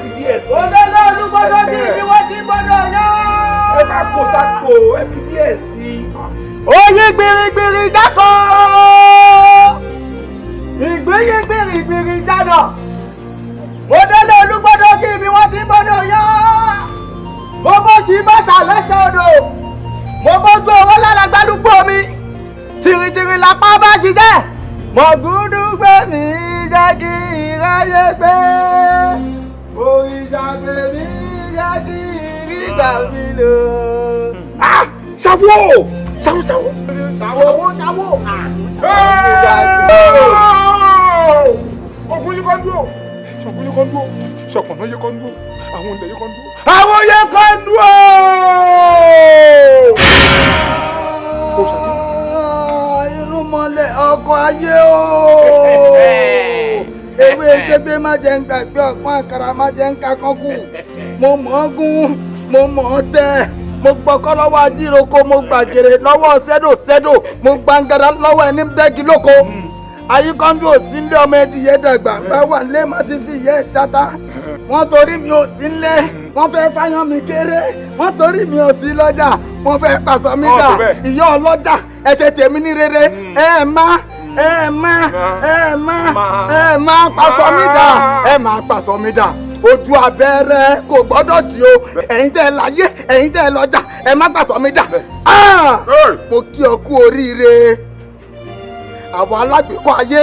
S9: FBS. òdòdó olùgbọ́dọ̀ bí ibi wọ́n ti gbọ́dọ̀ yọ. ẹ má kó sápò FBS sí. oyin gbirigbiri dákọ̀ ìgbéyìn gbirigbiri dáná. òdòdó olùgbọ́dọ̀ bí ibi wọ́n ti gbọ́dọ̀ yọ. mo bó ti bàtà lẹ́sẹ̀ odò mo bójú owó lára gbádùgbò mi tìrìtìrì lápá bá ti jẹ́. mọ̀gúdù gbé mi jẹ́ kí ìráyé gbé òrìṣà gbé mi jẹ́ kí ìrìgbà mi lò.
S10: ṣàwó.
S7: ogun yìí kan dúró ṣọkùn yìí kan dúró ṣọkùnà yìí kan dúró àwọn ọ̀dẹ̀ yìí kan dúró.
S9: àwọn yẹn kan dúró. irúnmọlẹ̀ ọkọ̀ ayé o. ewé gbégbé má jẹ́ ń gbàgbé ọ̀pọ̀n àkàrà má jẹ́ ń kakọ́kù. mo mọ̀ ọ́ gún mo mọ̀ ọ́ tẹ́ mo gbọ́kọ́ lọ́wọ́ ajíroko mo gbàgèrè lọ́wọ́ sẹ́dò mo gbàǹgàdà lọ́wọ́ ẹni bẹ́ẹ̀gì lóko. ayíkọ́ńdú ò sí nílé ọmọ ẹdìyẹ dàgbà bá wà nílé má ti fi ìyẹ́ ìjata. wọ́n torí mi ò sí nílé wọ́n fẹ́ fáyán mi kéré wọ́n torí mi ò sí lọ́jà wọ́n fẹ́ pàṣọ mi dà ìyá ọlọ́jà ẹ ṣe tèmi ní rere ẹ má pàṣọ mi dà ẹ má pàṣọ mi dà ojú abẹ́rẹ́ kò gbọ́dọ̀ tí o ẹ̀yin tẹ́ ẹ láyé ẹ̀yin tẹ́ ẹ lọ́jà ẹ má pàṣọ mi dà. mo kí ọ kú oríire àwọn alágbèékọ́ ayé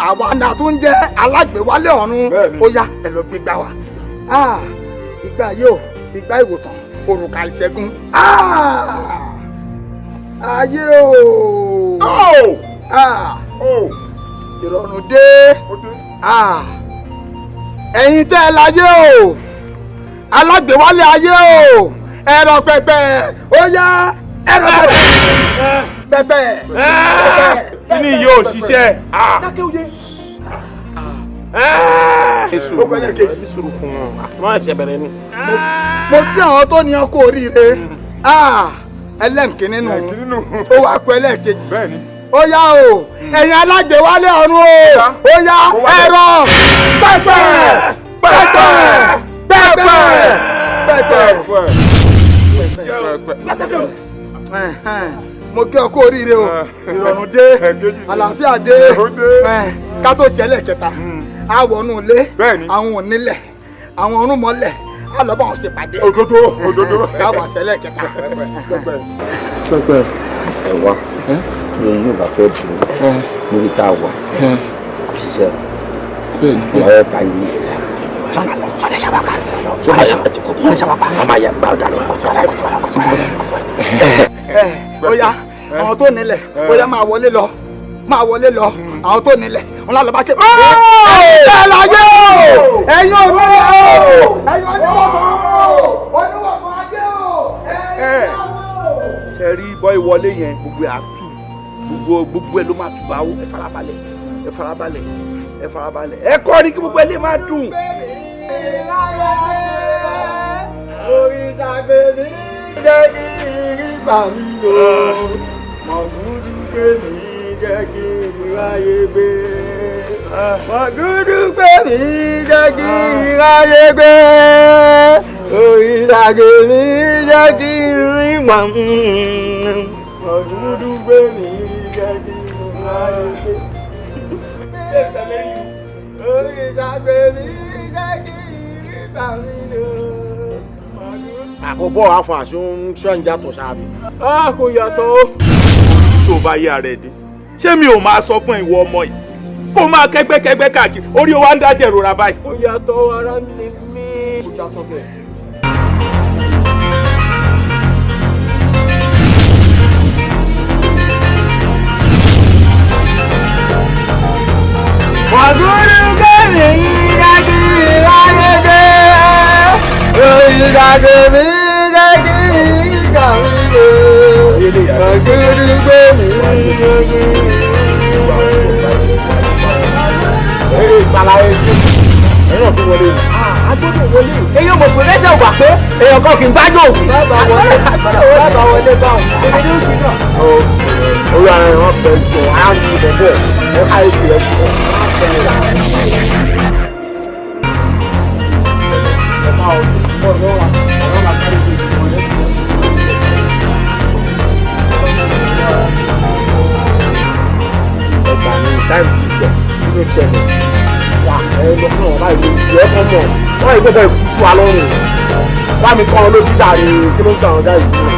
S9: àwọn àna tó ń jẹ́ alágbèéwálé ọ̀run ó yá ẹ lọ gbégbá wa ìgbà yóò ìgbà ìwòsàn òrùka ìṣẹ́gun ayé o ìrọ̀rùn dé ẹ̀yin tẹ́ ẹ láyé o alágbèéwálé ayé o ẹ̀rọ pẹpẹ ó yá ẹ̀rọ pẹpẹ.
S7: kí ni yóò ṣiṣẹ́.
S9: dákẹ́ òye.
S7: ó gbẹ́lẹ̀ kejì ní sùúrù fún wọn wọ́n ẹ̀ṣẹ̀ bẹ̀rẹ̀ ni.
S9: mo kí àwọn tó ní ọkọ oríire ẹlẹ́ǹkì nínú ó wàá kó ẹlẹ́ẹ̀kejì ó yá o ẹ̀yin alágbèéwálé ọ̀run o ó yá ẹ̀rọ pẹpẹ pẹpẹ pẹpẹ. mo kí ọkọ oríire o ìrọ̀rùn dé àlàáfíà dé ká tó ṣẹlẹ̀ kẹta a wọnú ilé àwọn onílẹ̀ àwọn ọ̀run mọ́lẹ̀ a lọ bá wọn ṣèpàdé.
S7: òdodo
S9: káwọn àṣẹlẹ̀ kẹta.
S10: pẹpẹ ẹ wá ní inú ìgbà fẹ́ dùn níbi tá a wà kò ṣiṣẹ́ ìwà ẹ̀ bá yìí ọ̀lẹ́ sábàpá ọ̀lẹ́ sábàpá a máa yẹ gbà ọ̀dà lọ kọ́síwájú.
S9: ó yá àwọn tó nílẹ̀ ó yá máa wọlé lọ àwọn tó nílẹ̀ wọn lọ bá ṣe. ẹ láyé o ẹ̀yin ò ní o ẹ̀yin oníwọ̀n ajé o.
S10: ṣe rí bọ́ ìwọlé yẹn gbogbo àtú gbogbo ẹ ló máa tùbà ó ẹ farabalẹ̀ ẹ kọ́ ni kí gbogbo ẹ lè máa dùn.
S9: orí ìtàgbé mi jẹ́ kí ìrìgbà mi lò mọ̀gúdú gbé mi jẹ́ kí ìráyé gbé mọ̀gúdú gbé mi jẹ́ kí ìráyé gbé orí ìtàgbé mi jẹ́ kí ìrìgbà mọ̀gúdú gbé mi jẹ́ kí ìráyé gbé. àkọ́bọ̀ àfọ àṣọ ń ṣọ́njà tó ṣáàbì.
S5: a kò yàtọ̀ o. tó bá yá rẹ ni ṣé mi ò máa sọ fún ìwọ ọmọ yìí kó máa kẹ́gbẹ́kẹ́gbẹ́ káàkiri orí wa ń dájẹ́ ìrora báyìí. kò yàtọ̀ ara ni mí. kò yàtọ̀ bẹ́ẹ̀.
S2: Wàgúrú kẹ́mi dájú ayédè. Ìdàgbé mi dájú ìgbàlódé. Wàgúrú kẹ́mi dájú.
S9: Eré ìsàlàyé sí. Ẹ̀rọ tó wọlé.
S5: Agbọ́dọ̀ wọlé. Eyín ọmọ òpin lẹ́jẹ̀ ògbà pé èèyàn kan kì í gbájú òkú. Bàbá wọlé báwọn. Èmi ní òkú náà.
S9: Orí ara ẹ̀ wọ́n fẹ́ jọ àánú bọ̀bọ̀ ẹ̀ ká ètò ẹ̀ jọ. Ẹ̀gbà ni táìmù ti gbọ̀ nínú ìṣẹ̀lẹ̀. Wà ẹ lọ fún ọ̀rọ̀ báyìí lójú ẹ̀ kọ́ mọ̀. Wọ́n yìí gbọ́dọ̀ ìkú sí wa lọ́rùn. Wá mi kọ́ ọ lójú dàrí kí ló ń ta ọ̀dà ìsìn.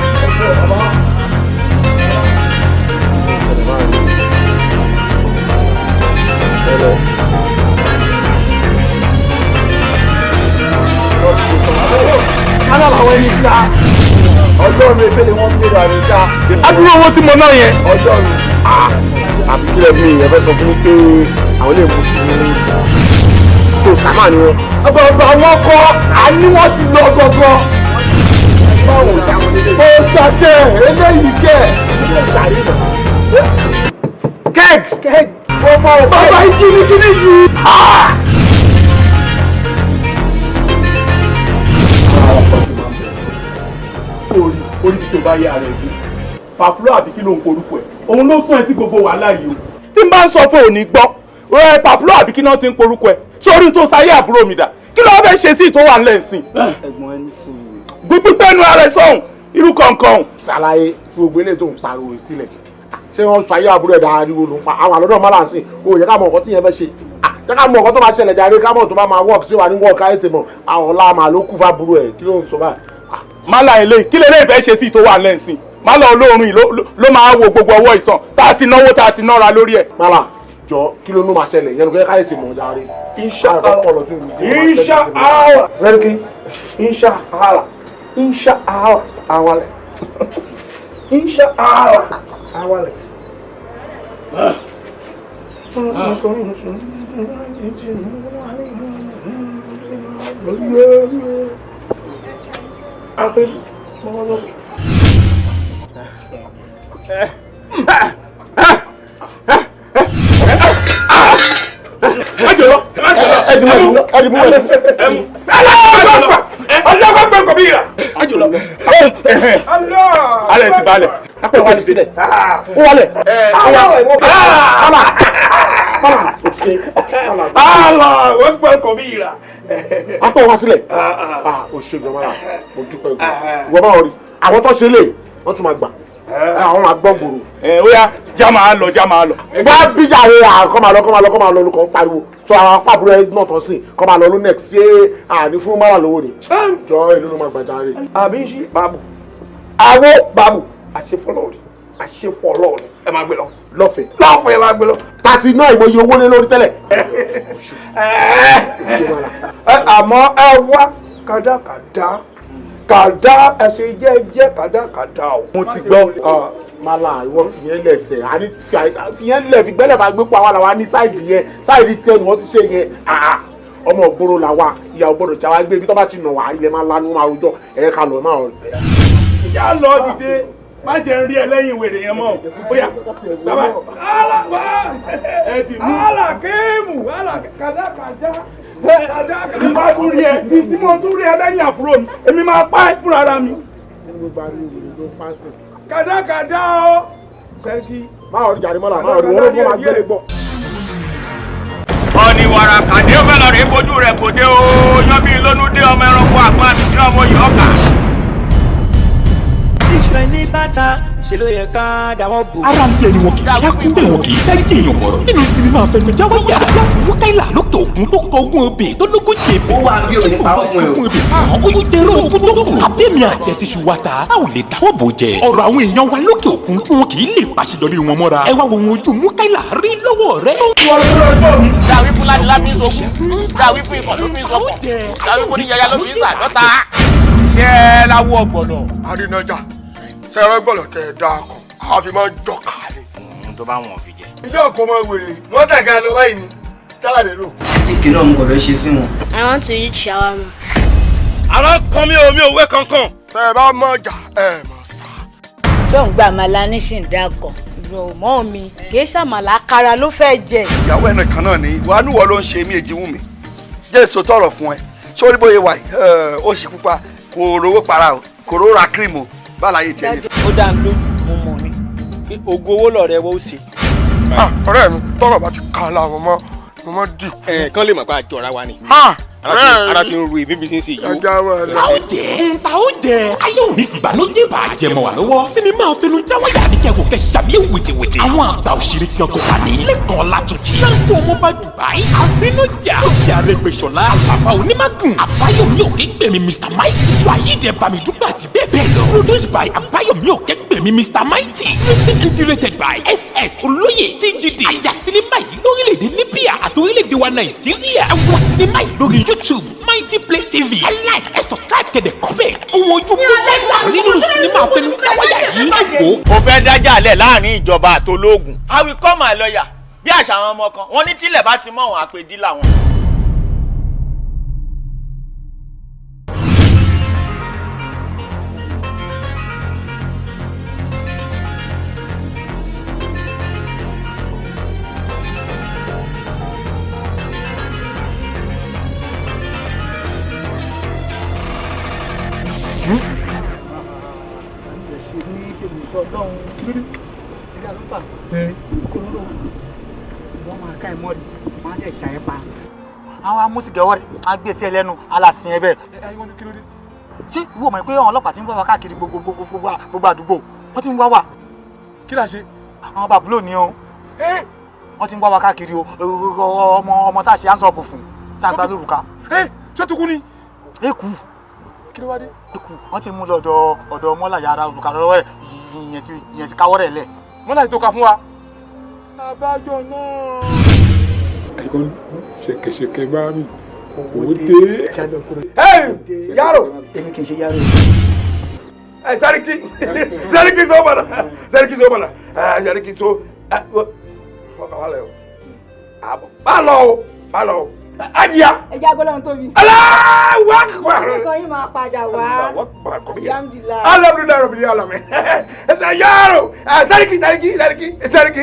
S5: Aláwọ̀ ẹni ká.
S9: Ọlọ́run efele wọn gbé ra ní ká.
S5: Adúrú owó tí mo ná yẹn.
S9: Ọlọ́run. Àbí kílẹ̀ mi ìyẹn fẹ́ sọ fún mi pé àwọn lè mú sí i. Tó sàmà ni wọn.
S5: Ọgbọ̀gbọ̀ wọn kọ́ àní wọ́n ti lọ gbọ̀gbọ̀. Ó ṣàkẹ́ eléyìí kẹ́. Kẹ́ẹ̀kì. Bàbá ìkíníkíní yìí. Orí tó bá yá rẹ̀ bí pàfúlọ́ àbí kí ló ń porúkọ ẹ̀ òun ló sún ẹ sí gbogbo wàhálà yìí o tí n bá ń sọ fún òní gbọ́ ẹ pàfúlọ́ àbí kí náà ti ń porúkọ ẹ̀ sórí tó sáyé àbúrò mi dà kí ló fẹ́ ṣe sí ìtò wà ńlẹ̀ ńsìn.
S10: ẹ̀gbọ́n ẹni sùn.
S5: gbígbẹ́nu ara ẹ̀ sọ̀hún irú kọ̀ọ̀kan.
S9: Ṣàlàyé fún gbogbo eléyìí tó ń pariwo sílẹ̀ ṣé wọ́n sọ ayé àbúrò ẹ̀dá ariwo ló ń pa àwọn àlọ́dọ̀ má láǹsìn o yẹ ká mọ nǹkan tí yẹn fẹ́ ṣe jẹ́ ká mọ nǹkan tó máa ṣẹlẹ̀ jáde ká mọ̀ tó bá máa wọ́ọ̀kì sí wa ní wọ́ọ̀kì ayé tèmọ̀ àwọn ọ̀la màá ló kú fábúrò ẹ̀ kí ló ń sọ báyìí.
S5: Málà ilé kí lè lè fẹ́ ṣe sí ìtò wà lẹ́sìn Málà olóorun yìí ló máa wo gbogbo ọwọ́ ìsàn tá a ti náwó tá a ti nára lórí ẹ̀.
S9: Málà jọ kí ló máa ṣẹlẹ̀ yẹn kò yẹ káyé tèmọ̀ jáde.
S5: Inshallah. Awalẹ̀. Inshallah. Awalẹ̀. Apesin mọ́wọ́ lókè. Ọlọ́gbọ́n kò bí ìrà. Alẹ́ ti balẹ̀. Apẹ̀ wálé sílẹ̀. Ó wálẹ̀. Wọ́n gbọ́n kò bí ìrà.
S9: Apẹ̀ wá sílẹ̀. O ṣe gbọ́n mọ́ra. Mo dúpẹ́ gbọ́. Wọ́n bá wọ̀ rí. Àwọn tó ṣe lè wọ́n tún máa gbà. Àwọn máa gbọ́ gbòòrò.
S5: Ó yá já máa lọ.
S9: Wá bíjà rẹ̀ kọ́ máa lọ olùkọ́ pariwo. So àwọn pàbúrò ẹ̀ náà tán sí kọ́ máa lọ ló next ṣé àní fún mọ́ra lówó ni. Jọ ìlú ló máa gbàjà rẹ̀.
S5: Àbí ṣí bàbù. Àwo bàbù. Àṣefọ́lọ́ọ̀ni. Ẹ máa gbé lọ. Lọ́fẹ̀ẹ́ ẹ máa gbé lọ.
S9: Tàti náà ìmọ̀ye owó lé lórí tẹ́lẹ̀.
S5: Àmọ́ ẹ wá kàdá ẹsẹ̀ jẹ́ kàdá o.
S9: Mo ti gbọ́ Málà ìwọ fìyẹn lẹ̀sẹ̀ àní fìyẹn lẹ̀ fi gbẹ́lẹ̀ bá gbé pa wá làwa ní sáìdì yẹn sáìdì tí ẹnu wọn ti ṣe yẹn ọmọ ògbóró làwa ìyàwó gbọ́dọ̀ já wa gbé ibi tó bá ti nà wá ilẹ̀ máa lanu máa rojọ́ ẹ̀yẹ ká lọ máa rọ.
S5: Ìyá lọ dìde má jẹ́ ń rí ẹ lẹ́yìn wèrè yẹn mọ́ bóyá bàbá alàbà ẹ ti mú. Alákéèmù kàdákàjá tí mo tún rí ẹ lẹ́yìn àbúrò mi èmi máa pa ẹ́ fúnra ara mi. Kàdákàdá o.
S9: Máa rí jàre mọ́lá máa rí wọ́n ló máa gbélé gbọ́.
S5: Ọ̀nì wàrà kàdé ó fẹ́ lọ rí fojú rẹ̀ kò dé o yan bí lónú dé ọmọ ẹranko àgbọn àti tí ọmọ yìí ọkà.
S2: Iṣu ẹni bàtà ṣe ló yẹ ká dáwọ́ bò.
S5: ara ń yẹ ni wọn kì í yákú bẹ́ẹ̀ wọn kì í fẹ́ jẹyàn bọ̀rọ̀ nínú sinimá Fẹ̀fẹ̀jáwáyà láti Mukaila lókè òkun tó kọ ogún obì tó lógójì èbó.
S10: ó wà bí òní pa ọkùnrin o.
S5: ogún obì oyún tẹ̀rọ ogún tó kù. abẹ́mi àti ẹtí ṣu wata a ò lè dáwọ́ bò jẹ. ọ̀rọ̀ àwọn èèyàn wa lókè òkun tí wọn kì í lè pàṣẹdọ̀rí wọn mọ́ra. ẹ wá wo ohun ojú Mukaila rí lọ́wọ́ rẹ.
S3: dàwí fún ládìlá fi ń sọkún dàwí fún ikọ̀ ló fi ń sọkún dàwí fún níyàyà ló fi ń sàdọ́ta. iṣẹ́ láwọ̀ ọ̀gbọ̀nọ̀.
S9: àrínájà sẹ́rẹ́ gbọ́dọ̀ tẹ̀ ẹ́ dáa kan a fi máa ń dọ̀ka ni.
S3: tó bá wọn fi jẹ.
S9: ìjọ kò máa wèrè wọ́n tẹ̀ka lọ báyìí ni táàdé lò.
S10: jíkì náà ń gbọ́dọ̀ ṣe sí wọn.
S14: I want to eat shawarma.
S3: ara kan mi ò wé kankan.
S9: tẹ ẹ bá mọ ọjà ẹ mọ sá.
S11: tó ń gba àmàlà ní ṣìǹdàkọ mọ́ mi kì í ṣàmàlà kára ló fẹ́ jẹ.
S15: ìyàwó ẹ̀ nìkan náà ni wàá níwọ̀ ló ń ṣe mí èjì wù mí jẹ́ èso tọrọ fún ẹ ṣé orí bóyá wà ó sì pupa kò rówó para o kò rówó ra kírímù báláyé tiẹ̀ ní.
S2: ó dá ń lójú mo mọ̀ ni pé ògo owó lọ̀rẹ́ wọ́n ó ṣe.
S9: ọ̀rẹ́ mi tọrọ bá ti kàn láwọn mọ́ dì.
S6: kán lè mọ̀ pé àjọra wa ni. ara ti ń ru èmi bí sí ń ṣe yìí.
S5: ta ó jẹ ayé òní fìbànújẹ́ bàjẹ́ mọ́ wa lọ́wọ́. sinimá Fẹ̀fẹ̀jáwáyà àdìkẹ́wò kẹ́ sàbíyẹ̀ wìtìwìtì. àwọn àgbà òṣèré tí ọkọ̀ wà ní. lẹ́kàn Látúnjí. sango ọmọba Dubai. àbínújà. lókè Arẹ́gbẹ́ṣọlá. àbàbà onímàgùn. àbáyọ̀mí òkègbèmí Mr Mighty. wàyídẹ̀ bàmídúgbà àti bẹ́ẹ̀ bẹ́ẹ̀ lọ. produced by àbáyọ̀mí òkègbèmí Mr Mighty. written and directed by SS olóyè TGD. àyà sinimá yìí lórílẹ̀‐èdè Libya àti orílẹ̀‐èdè wa Nàìjíríà. àwọn sinimá yìí lórí YouTube Mighty Play TV. ẹ like ẹ subscribe kẹ́ dẹ̀ comment. ohun ojú Mukaila nínú sinimá Fẹ̀fẹ̀jáwáyà yìí.
S3: ó fẹ́ dájà lẹ̀ láàrin ìjọba àtológun. I will call my lawyer bí àṣà àwọn ọmọ kan wọ́n ní tílẹ̀ bá ti mọ̀ wọn àpèdí làwọn.
S10: àwọn amúsìgẹ̀wọ́ rẹ̀ á gbé sí ẹlẹ́nu alásìn ẹ bẹ́ẹ̀. ṣé ìwọ mọ̀ pé àwọn ọlọ́pàá ti ń wá wa káàkiri gbogbo àdúgbò wọ́n ti ń wá wa.
S7: kí la ṣe.
S10: àwọn bàbúlò ni o wọ́n ti ń wá wa káàkiri o ọmọ tá a ṣe ánsọ̀pù fún tá a gba lórúkà.
S7: ṣé tukú ni.
S10: eku.
S7: kí ló wá dé.
S10: eku wọ́n ti mú lọ ọ̀dọ̀ mọ́là yàrá olùkà lọ́wọ́ ẹ̀ ìyẹn ti káwọ́ rẹ̀ lẹ̀.
S7: mọ́là yìí tó ka fún wa. àbájọ náà. ẹ̀gbọ́n ṣẹ̀kẹ̀ṣẹ̀kẹ̀ bá mi ò dé.
S9: yàrá
S10: èmi kì í ṣe yàrá.
S9: Sẹ́ríkì sọ bọ̀nà Sẹ́ríkì sọ bá lọ o adìyà.
S12: ẹja gbọ́dọ̀ tóbi.
S9: Allahu Akbar.
S12: ọkọ yìí máa padà wá.
S9: alhamdulilayi rabbil alamin. ẹsẹ yàrá Sẹ́ríkì.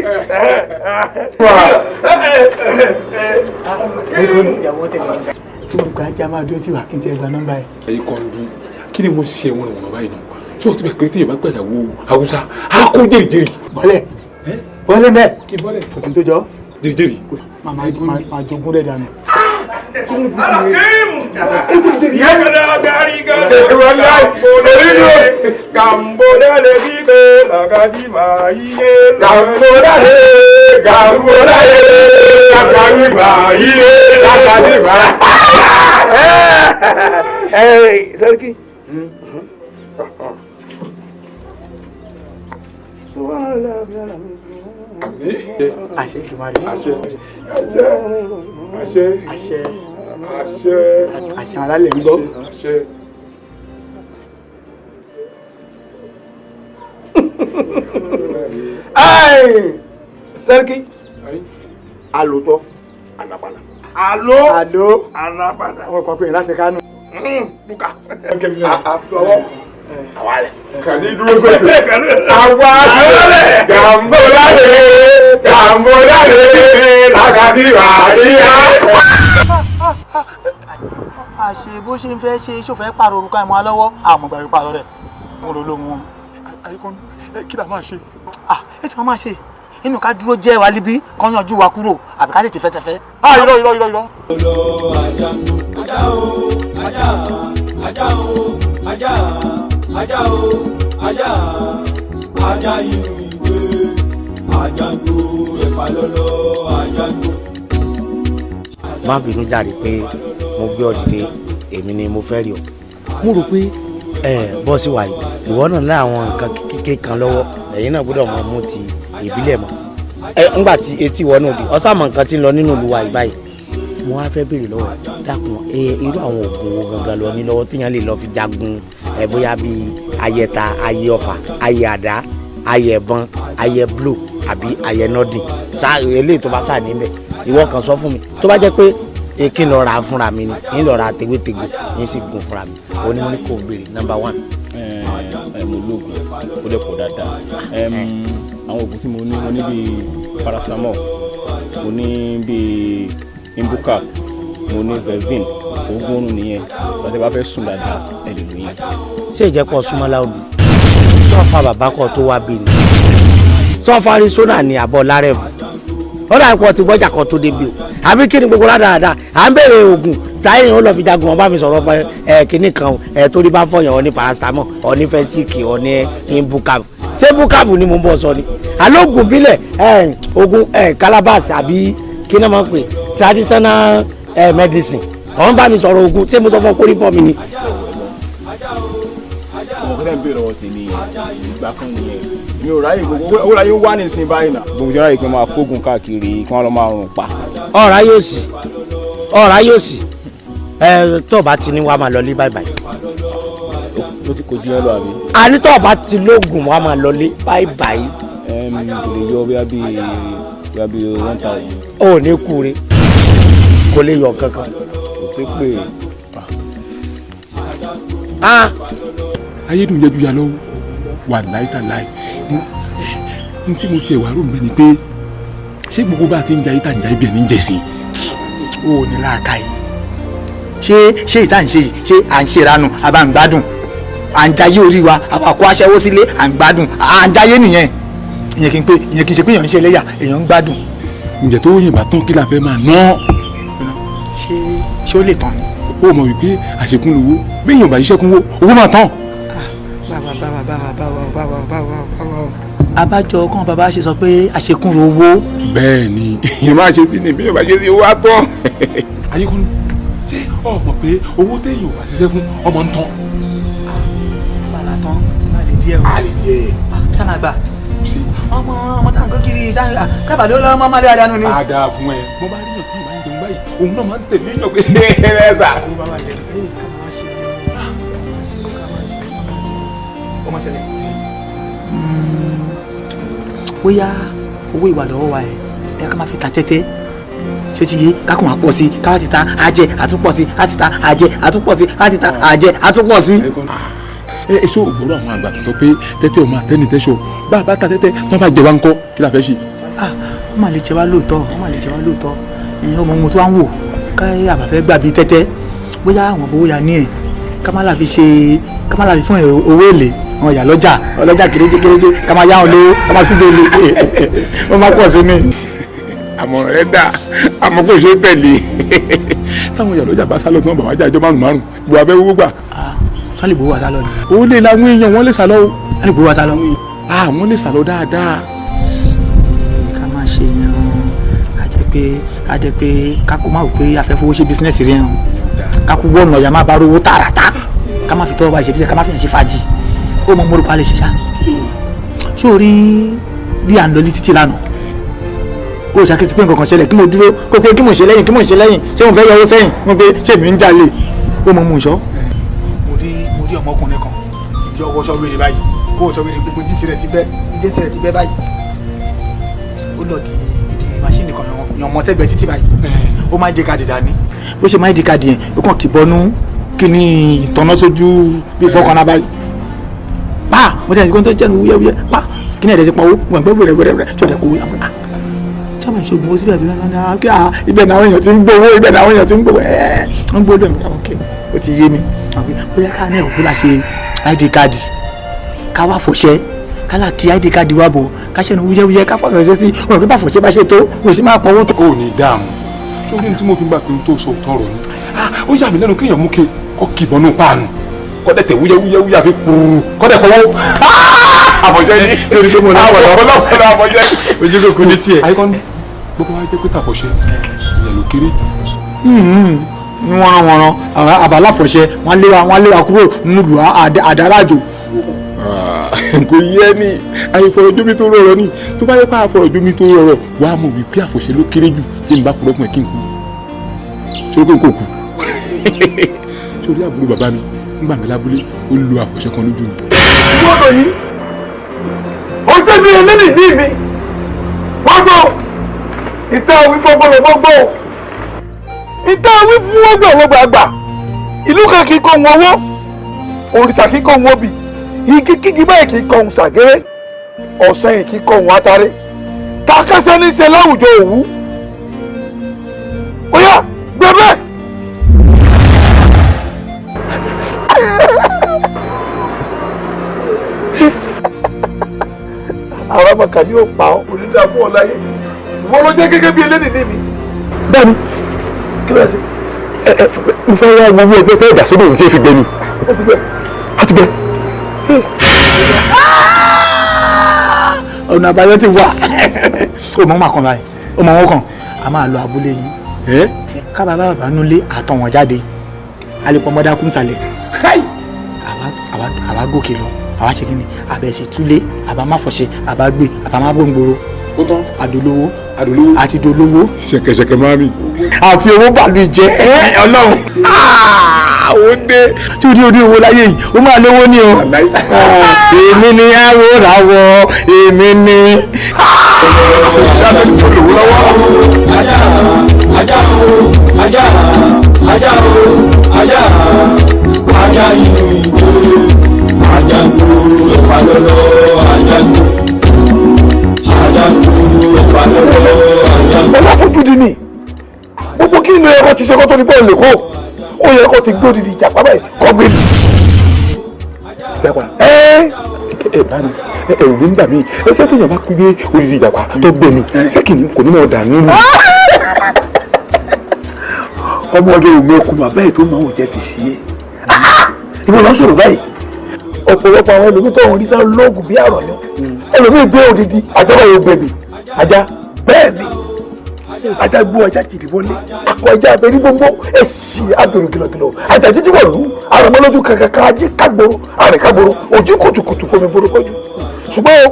S10: ìyàwó tẹ̀lé tí olùkọ́ ajá máa dúró tí wàá kí n tẹ́ gba nọ́mbà ẹ̀.
S7: ẹ̀yin kan dùn kí ni mo ṣe wọn ìwọ̀n báyìí náà ṣé o ti bẹ̀ pé tí yorùbá gbàyàwó haúsá á kó jèrìjèrì.
S10: bọ́lẹ̀ mẹ́ kí bọ́lẹ̀ kò sí tó jọ.
S7: jèrìjèrì.
S10: máa jogún rẹ̀ dànù.
S9: Sẹ́ríkì.
S10: àṣẹ ìdùmarè. àṣẹ alálẹ̀ ń gbọ́.
S9: Sẹ́ríkì. Alòtọ́ anapala. Alo anapala.
S10: àwọn kan pè é láti kánú.
S9: Luka. Àfọwọ́. Àwalẹ̀.
S7: Kàní dúró sókè.
S9: Àwalẹ̀. Gàmbólálẹ̀ làkàtì wàríyá.
S10: àṣe bó ṣe ń fẹ́ ṣe ṣòfẹ́ pààrọ̀ orúkọ ìmọ̀ alọ́wọ́ àmọ̀gbà yóò pààrọ̀ rẹ̀ mo rò lóhun wọn.
S7: àyíkọ́ni kí la máa ṣe.
S10: ẹ ti máa ṣe inú ká dúró jẹ́ wa líbí kán yanjú wa kúrò àbí ká tètè fẹ́sẹ̀fẹ́.
S7: irọ́.
S2: ajá inú ìwé àjàgbó ẹ̀pà lọ́lọ́ àjàgbó.
S14: má bínú jàre pé mo gbé ọ dìde èmi ni mo fẹ́ rí ọ mo rò pé bọ́ọ̀sì wà yìí ìwọ náà ní àwọn nǹkan kékeré kan lọ́wọ́ ẹ̀yin náà gbọ́dọ̀ mọ mú ti ìbílẹ̀ mọ́ ńgbà tí etí ìwọ náà di ọ̀sàmọ̀ nǹkan tí ń lọ nínú ìlú wa ìbáyìí mo wá fẹ́ béèrè lọ́wọ́ dákun irú àwọn oògùn wo gangan lọ ní lọ́wọ́ téèyàn lè lọ fi jagun bóyá bíi ayẹta ayẹ ọfà ayẹ àdá ayẹ ẹ̀bọn ayẹ blo àbí ayẹ nọ́dìn sáà eléyìí tó bá sáà níbẹ̀ ìwọ kan sọ fún mi tó bá jẹ́ pé kí n lọ ra fúnra mi ni kí n lọ ra tewétegbò yín sì gun fúnra mi ó ní mo ní kò béèrè number 1.
S6: mo lóògùn ó dẹ̀ pọ̀ dáadáa àwọn oògùn tí mo ní bíi paracetamol mo ní bíi imbucap mo ní velvin oògùn oorun nìyẹn bàtẹ́ bá fẹ́ sùn dáadáa ẹ lè lò yẹn.
S14: ṣé ìjẹ́pọ̀ súnmọ́ láòdù sọ́ọ̀fà bàbá kan tó wá bí ni sọ́ọ̀fà arizona ni àbọ̀ lárẹ́fù ó dà pọ̀ tí bọ́jà kan tó débi o àbí kí ni gbogbo dáadáa à ń béèrè oògùn táyìn ó lọ fi jagun ọba mi sọ̀rọ̀ pé kíní kan torí bá fọyàn ọ ní paracetamol ọ ní fẹsíkì ọ ní imbucap ṣé imbucap ni mo ń bọ̀ sọ ni alóògùn bílẹ̀ oògùn calabash àbí kí ni wọ́n máa ń pè traditional medicine ọ̀hún bá mi sọ̀rọ̀ oògùn ṣé mo sọ fún ọ kórìí fọ́ mi ni.
S6: ọmọ kọ́tà ń béèrè ọwọ́ tèmi ìgbà kan nìyẹn mi ò ráyè gbogbo owó ráyè wá nísìnyí báyìí náà gbogbo ìjọba yìí kí wọ́n máa kógun káàkiri kí wọ́n lọ máa rùn pa.
S14: ọ̀rá yóò sì tó o bá ti ní wàá máa lọ lé báyìí báyìí.
S6: ó ti kojú ẹ lọ àbí.
S14: àní tó o bá ti lóògùn wàá máa lọ lé báyìí báyìí.
S6: kò lè yọ bíi 1000.
S14: ó ní kúre kò lè yọ kankan.
S6: kò tó pè
S7: é. ayédùn yẹjú ya lọ́wọ́ wà láìta láì n tí mo tiẹ̀ wá rò mí ni pé ṣé gbogbo bá a ti ń jayé tá à ń jayé bí ẹni ń jẹ sí.
S10: o ò ní láàka yìí ṣé ìta ń ṣe yìí ṣé à ń ṣèrànù àbá ń gbádùn à ń jayé orí wa àbá kó aṣẹ́wó sílé à ń gbádùn à ń jayé nìyẹn ìyẹn kì í ṣe pé èèyàn ń ṣe ẹlẹ́yà èèyàn ń gbádùn.
S7: ǹjẹ́ tó yìnbọn tán kí la fẹ́ máa ná.
S10: ṣé ó lè tán ni.
S7: ó mọ̀ wípé àṣekún lówó bí èèyàn bá ṣiṣẹ́ kún owó máa tán.
S10: báwa abájọ kan bàbá ṣe sọ pé àṣekún owó.
S7: bẹ́ẹ̀ ni ìyẹn máa ṣe sí ni bí èèyàn bá ṣe sí owó á tán. ayékún ṣé o mọ̀ pé owó téèyàn bá ṣiṣẹ́ fún ọmọ ń tán.
S10: bàlá tán má lè díẹ̀ o.
S7: a lè díẹ̀.
S10: sáà gbà ọmọ tá à ń kó kiri sábà ló lọ́mọ má lé adánú ni.
S7: a dáa fún ẹ mo bá rí yàn kí ìbá ń jẹun báyìí òun náà máa ń tẹ̀lé yàn pé ẹ sà.
S10: ọmọ ṣẹlẹ̀ bóyá owó ìwà lọ́wọ́ wa ẹ̀ ká máa fi ta tẹ́tẹ́ ṣé ti yé kákùn àpọ̀ sí káwá ti ta àjẹ àtúpọ̀ sí àti ta àjẹ àtúpọ̀ sí àti ta àjẹ àtúpọ̀ sí.
S7: èso ògbóró àwọn àgbà tó sọ pé tẹ́tẹ́ ò máa tẹ́ni tẹ́sọ̀ bá a bá ta tẹ́tẹ́ tí wọ́n bá jẹ wá ń kọ́ kí la fẹ́ ṣe.
S10: wọ́n máa lè jẹ wá lóòótọ́ ìyẹn ọmọ ohun tó wá ń wò ká àbàfẹ́ gbà bíi tẹ́tẹ́ bóyá àwọn owó ya ní ẹ̀ ká má láfi fún owó èlé wọn yà ọlọ́jà kéréje ká máa yá wọn lówó ká máa fi bẹ́ẹ̀ lé wọ́n máa pọ̀ sí mi.
S7: àmọ̀ràn rẹ dà àmọ́ kò ṣe é tẹ̀lé táwọn ìyá lọ́jà bá sálọ tí wọ́n bá wájà ẹjọ́ márùn gbọ́ abẹ́ owó gbà.
S10: wọ́n lè gbowó wa sálọ ni.
S7: ó lè láwọn èèyàn wọ́n lè sálọ o.
S10: wọ́n lè gbowó wa sálọ.
S7: wọ́n lè sálọ dáadáa.
S10: ká máa ṣe yẹn a jẹ pé kákó máa wò pé afẹ́fowó ṣe bísínẹ́sì rẹ̀ hàn kákó wọ́ọ̀nù ọ̀yà má bá rówó tààràtà ká má fi tọ́wọ́ bá ṣe bí ká má fi hàn ṣe fàájì ó mọ mọ́rùkọ́ alẹ́ ṣiṣá sórí bí à ń lọ ní títí lánàá ó ṣàkíyèsí pé nǹkan kan ṣẹlẹ̀ kí mo dúró kó pé kí mo ṣe lẹ́yìn ṣé mo fẹ́ yọ owó sẹ́yìn mo pé ṣé mi ń jalè ó mọ mú ìṣọ́. mo rí ọmọkùnrin kan yọ ọwọ́ sọ́wéèrè báyìí kó o sọ́wéèrè gbogbo jíǹsì rẹ̀ ti bẹ́ báyìí ó lọ di ìdí máṣíìnì kan yan ọmọ sẹ́gbẹ̀ẹ́ títí báyìí ó máa ń di káàdì dání bó ṣe máa ń di káàdì yẹn ó kàn kì bọ́nú kí ni ìtọ́nà sójú bí fọ́kànlá báyìí pa mo tẹ̀sí kó tó jẹ́ nu wúyẹ́wúyẹ́ pa kí ni ẹ̀dẹ̀ ti pa owó wọn gbẹ́ wẹ̀rẹ̀ tó dẹ̀ kó wí àwọn tí wọ́n ṣe oògùn ó síbẹ̀ bí wọ́n náà kí ibẹ̀ náà àwọn èèyàn ti ń gbowó ibẹ̀ náà àwọn èèyàn ti ń gbowó ń gbowó lónìí àwọn kẹ́ ó ti yé mi bóyá ká ní ẹ̀kọ́ la ṣe id card ká wá fọṣẹ́ ká là kí id card wá bọ̀ ká ṣẹ́nu wúyẹ́wúyẹ́ ká fọṣẹ́ sí wọn kí bá fọṣẹ́ bá ṣe tó wọn sì máa pọ̀wọ́ tó.
S7: ó ní dáàmú sórí ní tí mo fi gbà pé n tó sọ tọrọ ni ó yà mí lẹ́nu kéèyàn mú ke kọ́ kìbọnú páànù kọ́dẹ̀ tẹ̀ wúyẹ́wúyẹ́ àfi kúrú kọ́dẹ̀ kọ́wọ́ àfọ̀ṣẹ́ ni
S5: torí pé mo
S7: lọ́pọ̀lọpọ̀ àfọ̀ṣẹ́ ni.
S5: ojú kò kú ní tiẹ̀.
S7: Ayíkọ́ni gbogbo wa jẹ́ pé tàfọ̀ṣẹ́ ìyẹn ló kéré jù.
S10: ní wọ́n rán àbáláfọ̀ṣẹ́ wọ́n lé wa kúrò nílùú àdárájò.
S7: Kò yẹ ní àìfọ̀rọ̀jómi tó rọrọ̀ ní tó bá yẹ pé àfọ̀rọ̀jómi tó rọrọ̀ wà á mọ̀ wípé àfọ̀ṣẹ́ ló kéré jù tí n bá kúrò fún ẹ kí n kú sórí pé n kò kú sórí àbúrò bàbá mi nígbà mi lábúlé ó lo àfọ̀ṣẹ́ kan lójú mi.
S9: gbọ́dọ̀ yìí ó jẹ́ bí ẹlẹ́nì bí mi wọ́n gbọ́ ìta òwí fọ́gbọ́n gbọ́ ìta òwí fún ọgbọ̀n àgbà ìlú kan kì í kọ́ wọn wọ́ òrìṣà kì í kọ́ wọn bì igi kígi báyìí kì í kọ́ wọn ṣàgéré ọ̀sán yìí kì í kọ́ wọn atare takásẹ́ ní í ṣe láwùjọ òwú ó yá gbẹ̀bẹ̀. àwọn ọmọkà ni yóò pa ọ onídàá fún ọ láyé ìwọ ló jẹ́ gẹ́gẹ́ bí eléni ní mi.
S7: bẹ́ẹ̀ni
S9: kí ló ṣe.
S7: mo fẹ́ wá gbogbo ẹgbẹ́ fẹ́ ìdásódò òun tí ì fi gbẹ ni.
S9: ó ti gbẹ.
S7: a ti gbẹ.
S10: ọ̀nà àbáyọ ti wà ó mọ̀ máa kàn báyìí ó mọ̀ wọ́n kàn a máa lọ abúlé yìí ká bàbá bàbá nulẹ̀ àtọ̀ wọn jáde alẹ́pọ̀ mọ́dá kún sàlẹ̀ àwa gòkè lọ àwa ṣe kí ni àbẹ̀sí túlé àbá má fọṣẹ àbá gbé àbá má gbòǹgbòrò àdolówó àti dolówó
S7: ṣẹ̀kẹ̀ṣẹ̀kẹ̀ máa mi.
S10: àfi owó bàlú jẹ Ọlọ́run ó dé tí o ní orí owó láyé yìí ó máa lówó ní o èmi ni àwòrán èmi ni.
S2: ajá inú ìgbó ajá gbòòrò ẹ̀fà lọ́lọ́ ajá gbòòrò ẹ̀fà lọ́lọ́ ajá gbòòrò.
S9: ọlọ́fojú di ni gbogbo kí ni ẹ̀kọ́ ti ṣe kó tó ní bọ́ọ̀lù kó ó yẹ kó ti gbó didi ìjà pápá ẹ̀ kọ́ gbé mi.
S7: báni ẹ̀rù ló ń gbà mí ẹsẹ̀ tó yàn bá gbé odidi ìjàpá tó gbé mi ṣé kò ní mọ̀ dànù nù.
S9: ọmọdé ògbó okùn bàbá ẹ̀ tó máa ń jẹ́ ti ṣí é ìwọ lọ sọ̀rọ̀ báyìí ọ̀pọ̀lọpọ̀ àwọn ẹlòmíì tó ń rí sáà lóògùn bí àrọ̀ ni ẹlòmíì gbé odidi ajá yóò gbẹ̀bì ajá bẹ́ẹ̀ ni ajá gbó ajá jìdí wọlé akọ ajá abẹ́rí gbogbo èsì abẹ́rù kìlọ̀kìlọ̀ ajá jíjí wọ̀ lù àrùnmọ́lójú kankan ajé kágboro àrìn kágboro ojú kùtùkùtù fomi gboro kọjú ṣùgbọ́n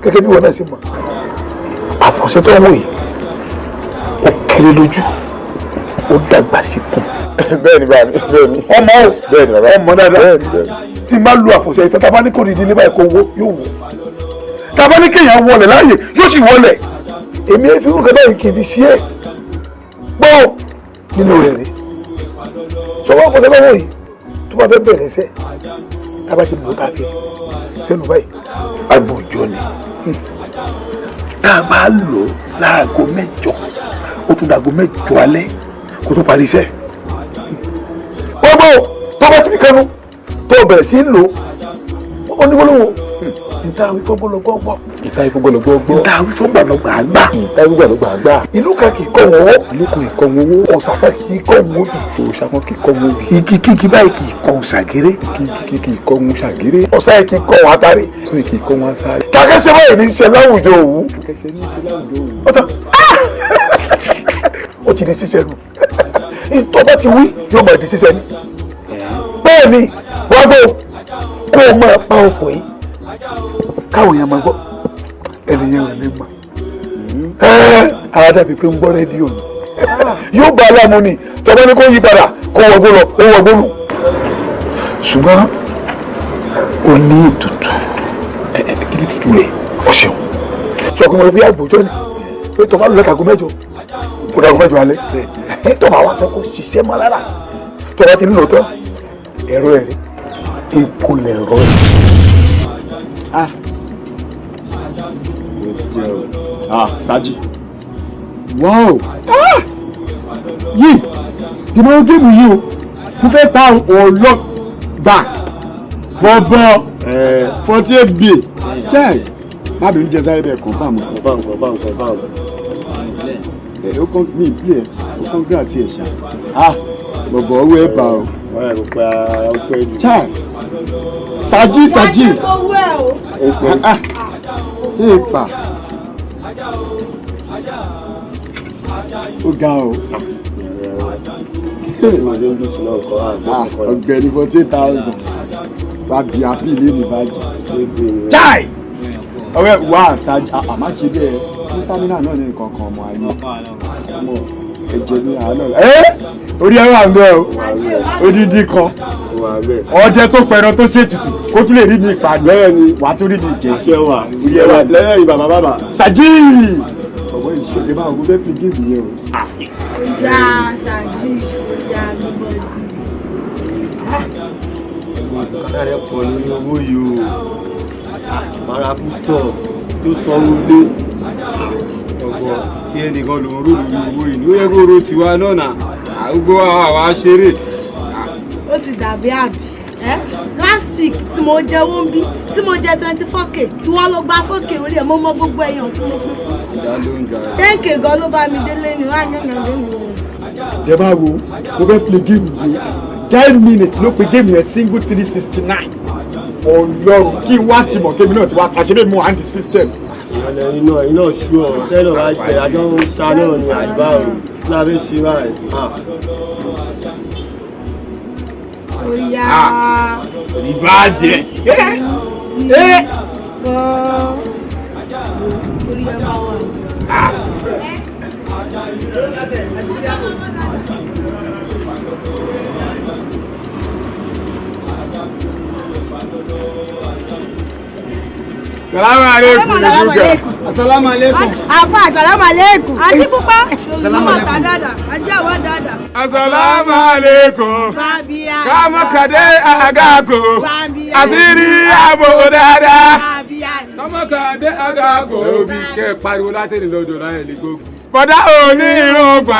S9: gẹ́gẹ́ bí wọn náà ṣe mọ̀ àfọ̀ṣẹ́ tó ń wò yìí ó kéré lójú ó dàgbà sí kùn.
S7: bẹ́ẹ̀ni bá mi bẹ́ẹ̀ni.
S9: ọmọ o
S7: bẹ́ẹ̀ni bàbá
S9: ọmọ dáadáa
S7: bẹ́ẹ̀ni bẹ́ẹ̀ni.
S9: tí máa lu àfọ̀ṣẹ́ ìtàn tábà ní kò dìde níbà ẹ̀kọ́ owó yóò wò tábà ní kéèyàn wọlé láàyè yóò sì wọlé èmi fi kúkẹ́ báyìí kì í fi sí ẹ̀ gbọ́ nínú rẹ̀ rí sọwọ́ àfọ̀ṣẹ́ bá wọ̀nyí tó bá fẹ́ bẹ̀rẹ̀ iṣẹ́ tábà ti lò káàkiri sẹ́nu báyìí agbòjọ ni tá a bá lò láago mẹ́jọ ó tún dàgbo mẹ́jọ alẹ́ kó tó parí iṣẹ́ gbogbo tó bá ti fi kánú tó bẹ̀rẹ̀ sí ń lò ó ní gbólóhùn ìta wí fọ́gbọ́lọ́gbọ́ gbọ́
S7: ìta ìfọgbọ́lọ́gbọ́ gbọ́
S9: ìta wí fọ́gbọ́lọ́gbọ́ àgbà
S7: ìta ìfọgbọ́lọ́gbọ́ àgbà
S9: ìlú kan kì í kọ́ wọn owó
S7: ìlú kan kì í kọ́ wọn owó
S9: ọ̀sàfà kì í kọ́ wọn òbí
S7: òòṣàfà kì í kọ́ wọn òbí
S9: igi kíkí báyìí kì í kọ́ wọn ṣàgéré
S7: kì í kọ́ wọn ṣàgéré
S9: ọ̀sà yìí kì í kọ́ wọn atare
S7: sóyè kì í kọ́ wọn asáré
S9: kàkẹ́sẹ́ báyìí ní í ṣe láwùjọ òwú
S7: kẹsẹ̀ ní ṣe láwùjọ òwú
S9: ọ̀tọ̀ ó ti di ṣíṣẹ́ nù ìtọ́ bá ti wí yóò máa di ṣíṣẹ́ ni bẹ́ẹ̀ ni wọ́n gbọ́ kó o máa pa ọkọ̀ yìí káwọn èèyàn máa gbọ́ ẹnìyẹn rẹ̀ lè mọ̀ àwọn dàbí pé ń gbọ́ rédíò ni yóò bá aláàmú ni tọ́ba ní kó yí padà kó wọgbó lọ ó wọgbó lù ṣùgbọ́n ó ní ètùtù kí ni ètùtù rẹ̀ ọ̀ṣẹ̀ sọkùn mọ̀ bí àgbòjọ́ ni pé tọ́ba lọ kàgó mẹ́jọ kó dàgó mẹ́jọ alẹ́ tọ́ba wà fẹ́ kó ṣiṣẹ́ mọ́ lára tọ́ba ti nílò tán ẹ̀rọ ẹ̀rí epo lẹ̀rọ ẹ̀.
S7: Sájì.
S5: Wow! Yìí, ìmọ̀ géèmù yìí o, mo fẹ́ ta ọ̀lọ́ gbà bọ̀bọ̀ 48 bay. Ṣé má bẹ̀rù jẹ sáré bẹ́ẹ̀ confirm. Ó kàn ní ìpìlẹ̀ ó kàn gbé àti ẹ̀ṣà. Bọ̀bọ̀ owó ẹ̀ bá o. Chai,
S4: Saji. Epa. Ó ga o. Ọ̀gbẹ́ni 48,000. Bàbí àbí ilé ní báyìí. Chai! Ọ̀rẹ́ wà Saji àmà ṣe bẹ́ẹ̀ ní támínà náà ní nǹkan kan ọmọ ayé. Ẹ̀jẹ̀ ní àánú. Orí ẹ̀rọ àgbẹ̀ o. Odidi kan. Ọdẹ tó pẹran tó ṣètùtù kó tún lè rí mi ìpàdé lẹ́yìn ni wàá tún rí mi ìjẹsẹ̀ wà. Orí ẹ̀rọ lẹ́yìn ìbà bàbá. Saji! Ọ̀wọ́ ìṣòro máa wọ bẹ́ẹ̀ pín géèmù yẹn o.
S11: Ìyá Saji, ìyá àgbẹ̀bọ̀dì.
S16: Kọ́lá rẹ̀ pọ̀ nínú owó yìí o. Mara púpọ̀ tó sanwó lé. Ọ̀gbọ́n tí ẹnìkan lòún rò lórí owó yìí ló yẹ kó ro tiwa náà nà. Àrúgbó àwa ṣeré.
S11: Ó ti dàbí àbí. Last week tí mo jẹ owó ń bí tí mo jẹ 24k tí wọ́n ló gba 4k orí ẹ̀ mo mọ gbogbo èèyàn tí mo fi fún. 10k gan ló bá mi délé ni wọ́n á yàn yàn lónìí o.
S4: Jẹ́ bá wo, mo fẹ́ play game yìí. 10 minutes ló pe game yẹn single 369. Ọlọ́run kí n wá ti mọ̀ kémi náà ti wá pàṣẹ bẹ́ẹ̀ mú anti system.
S16: Ìrọ̀lẹ́ iná ṣú ọ̀ sẹ́lọ̀ wá jẹ àjọ ń ṣá náà ní àgbà ò lábẹ́ ṣe báyìí.
S11: Oya.
S16: Ìbàjẹ́.
S7: Salamu alaikum.
S4: Assalamu alaikum.
S11: Afa, assalamu alaikum. Aji pupa.
S4: Assalamu alaikum.
S11: Aja wa dada.
S7: Assalamu alaikum. Kama kade agako. Asiri abo dada. Kama kade agako. Bí kẹ́ pariwo láti ní lọ́jọ́ náà ní gbogbo. Bọ́dá òní irungba.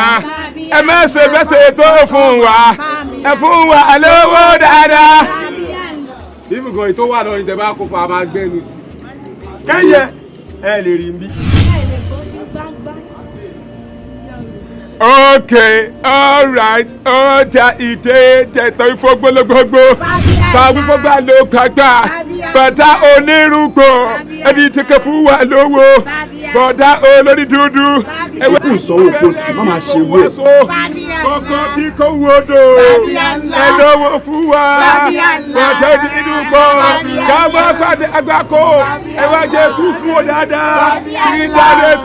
S7: Ẹ mẹ́sẹ̀ bẹ́sẹ̀ tó fún wa. Ẹ fún wa lówó dáadáa. Ibùgàn ètò wà lọ́yìn tẹ́ bá kó fa máa gbẹ́nu sí. Kẹ́yẹ ẹ lè rí bí. Okay, all right, ọjà ìdè tẹ̀tọ̀ ìfọgbọ́lọ́gbọ́gbọ́ fàwífọ́gbà ló gbàgbà bàtà onírúgbò ẹni tẹ̀kẹ̀ fún wa lówó bọ̀dá olórí dúdú.
S4: Ẹ̀wẹ̀ kù sọ́wọ́ kò sí, má máa ṣe wé.
S7: Kọ̀kọ́ bí kò wodò ẹ lówó fún wa bọ̀dá nínú bọ̀ káwọ́ pàdé àgbákò ẹ wá jẹ́ tún fún ọ dáadáa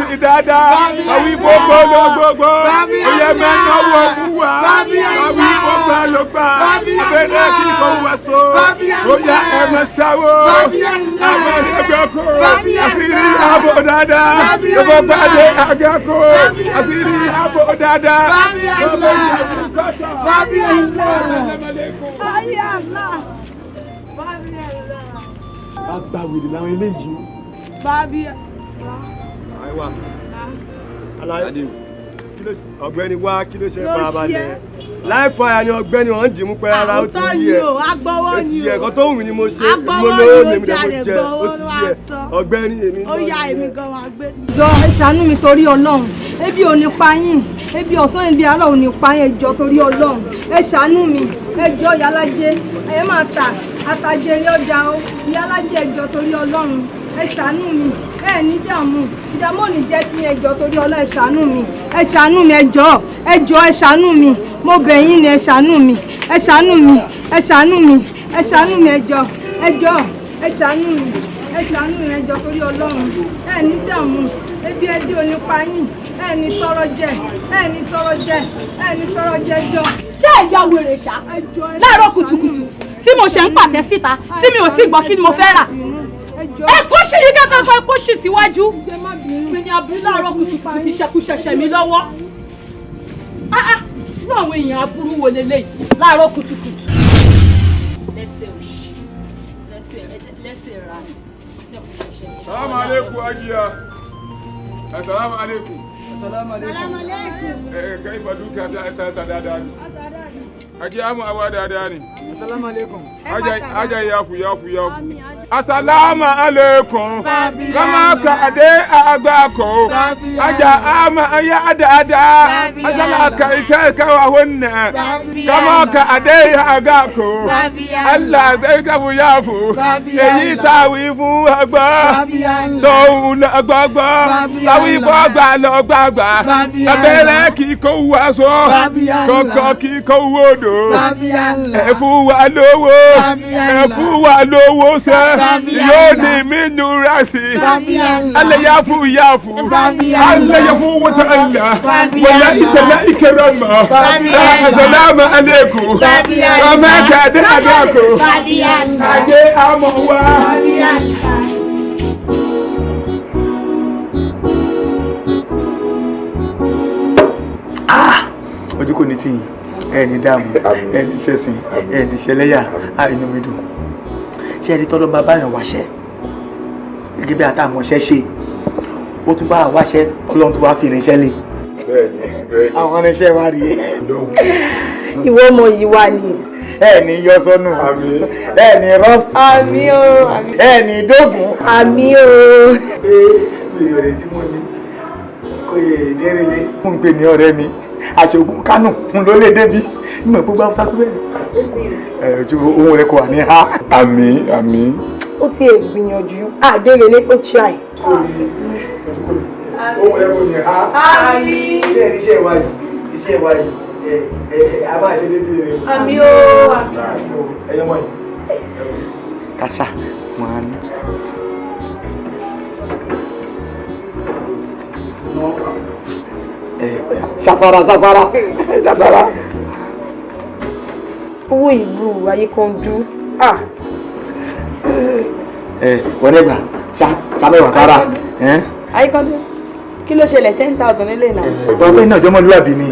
S7: ti dáadáa àwífọ́gbọ́lọ́gbọ́gbọ́. Oye mẹ́ta wọ̀ fún wa, àwí ọgbà ló gbà, abẹ́rẹ́ kí kò wá so, oya ẹ̀mẹ̀ sáwó, ẹ̀mẹ̀ ẹgbẹ́kọ̀, àṣírí àbò dáadáa, gbogbo pàdé àgẹ́kọ̀, àṣírí àbò dáadáa, gbogbo ìyàwó kọ́tà.
S4: Bàbá wèrè làwọn eléyìí.
S16: Àìwá. Aláìdé. Ọ̀gbẹ́ni wá kí ló ṣe farabalẹ̀ láìfọ àyà ni ọ̀gbẹ́ni wọn dì mú pé ara ó ti yí ẹ ó ti yẹ ẹ̀kọ́ tó wù mí ni mo ṣe mo lówó mi ni mo jẹ ó ti yẹ ọ̀gbẹ́ni èmi.
S11: Ó yá èmi gan wa gbé.
S12: Jọ ẹ ṣàánú mi torí Ọlọ́run ebi ò ní pa yín ebi ọ̀sán ebi àárọ̀ ò ní pa yín ẹ jọ̀ọ́ torí Ọlọ́run ẹ ṣàánú mi ẹ jọ̀ọ́ Ìyálájé ẹ máa ta àtàjèrè ọjà o Ìyálájé ẹ jọ̀ọ́ torí Ọlọ́run ẹ ṣàánú mi ẹ ní dààmú ìdààmú ò ní jẹ́ sí ẹ jọ̀ọ́ torí Ọlọ́run ẹ ṣàánú mi ẹ ṣàánú mi ẹ jọ̀ọ́ ẹ ṣàánú mi mo bẹ̀ yín ni ẹ ṣàánú mi ẹ ṣàánú mi ẹ ṣàánú mi ẹ ṣàánú mi ẹ jọ̀ọ́ ẹ ṣàánú mi ẹ ṣàánú mi ẹ jọ̀ọ́ torí Ọlọ́run ẹ ní dààmú ebi ẹdí ò ní pa yín ẹ ní tọrọ jẹ ẹ ní tọrọ jẹ ẹ ní tọrọ jẹ jọ.
S17: Ṣé ẹ̀yà wèrè ṣá láàárọ̀ kùtùkùtù tí mo ṣe ń pàtẹ síta tí mi ò tí gbọ́ kí ni mo fẹ́ rà ẹ kó ṣì ní kẹ́kọ̀ọ́ ẹ kó ṣì síwájú mi ní abúlé láàárọ̀ kùtùkùtù fi ṣẹkúṣẹṣẹ mi lọ́wọ́ inú àwọn èèyàn aburú wo leléyìí láàárọ̀ kùtùkùtù lẹ́sẹ̀ òṣì lẹ́sẹ̀ ra.
S7: Salamu alaikum ajiya. Assalamu alaikum.
S11: Assalamu alaikum.
S7: Kaifa duka ta dada ne. Ajiya mu awa dada ne.
S4: Assalamu alaikum.
S7: Aja yafu. Assalamu alaikum. Kama ka de agako. Aja ama ya dada. Asala ka ita ka wa hunna. Kama ka ade agako. Allah dai ka bu yafu. Yeyi tawi fu agba. So na agba. Tawi fu agba lo gbagba. Abere ki ko wa so. Koko ki ko wodo. E fu wa lowo. E fu wa lowo se. Yoni minura si Allah yafu Allah yafu wa ta'ala wala itala ikrama assalamu alaikum kama ka da adako ade amawa
S10: ojú kò ní tí ẹni dààmú ẹni ṣẹ̀sìn ẹni ṣẹlẹ́yà inú mi dùn ṣe ẹni tọ́lọ́ bá báyàn wáṣẹ́ gẹ́gẹ́ bí àtàmọ̀ṣẹ́ ṣe ó tún bá wáṣẹ́ ọlọ́run tó wá fi irinṣẹ́ lé àwọn irinṣẹ́ wa rí
S12: ìwọ ọmọ yìí wà ní.
S10: ẹni yọ sọnù ẹni rọst
S12: àmì o
S10: ẹni dógùn
S12: àmì o.
S10: ìrètí tí mo ní kò yẹ ìdérelé fún pé ní ọ̀rẹ́ mi aṣogun kánò fún ló lè débi nígbà gbogbo àwọn sákúrẹ́ ojú ohun rẹ kò wà ní ha.
S7: àmín.
S12: ó ti ẹ̀ gbìyànjú àdérelé ó try.
S10: ohun rẹ kò ní ha.
S12: àmín.
S10: iṣẹ́ wa yìí a máa ṣe débi rẹ.
S12: àmín o.
S10: ẹyẹ wọ̀nyí. kàṣà wọn ní. Safara.
S12: Owó ìlú ayé kan dú.
S10: Wọ́n dẹ́gbà ṣàmẹ́wà sára.
S12: Ayíkọ́dé, kí ló ṣẹlẹ̀ 10,000 nílé náà?
S10: Ọ̀pẹ́ náà jọmọlúwàbí ni.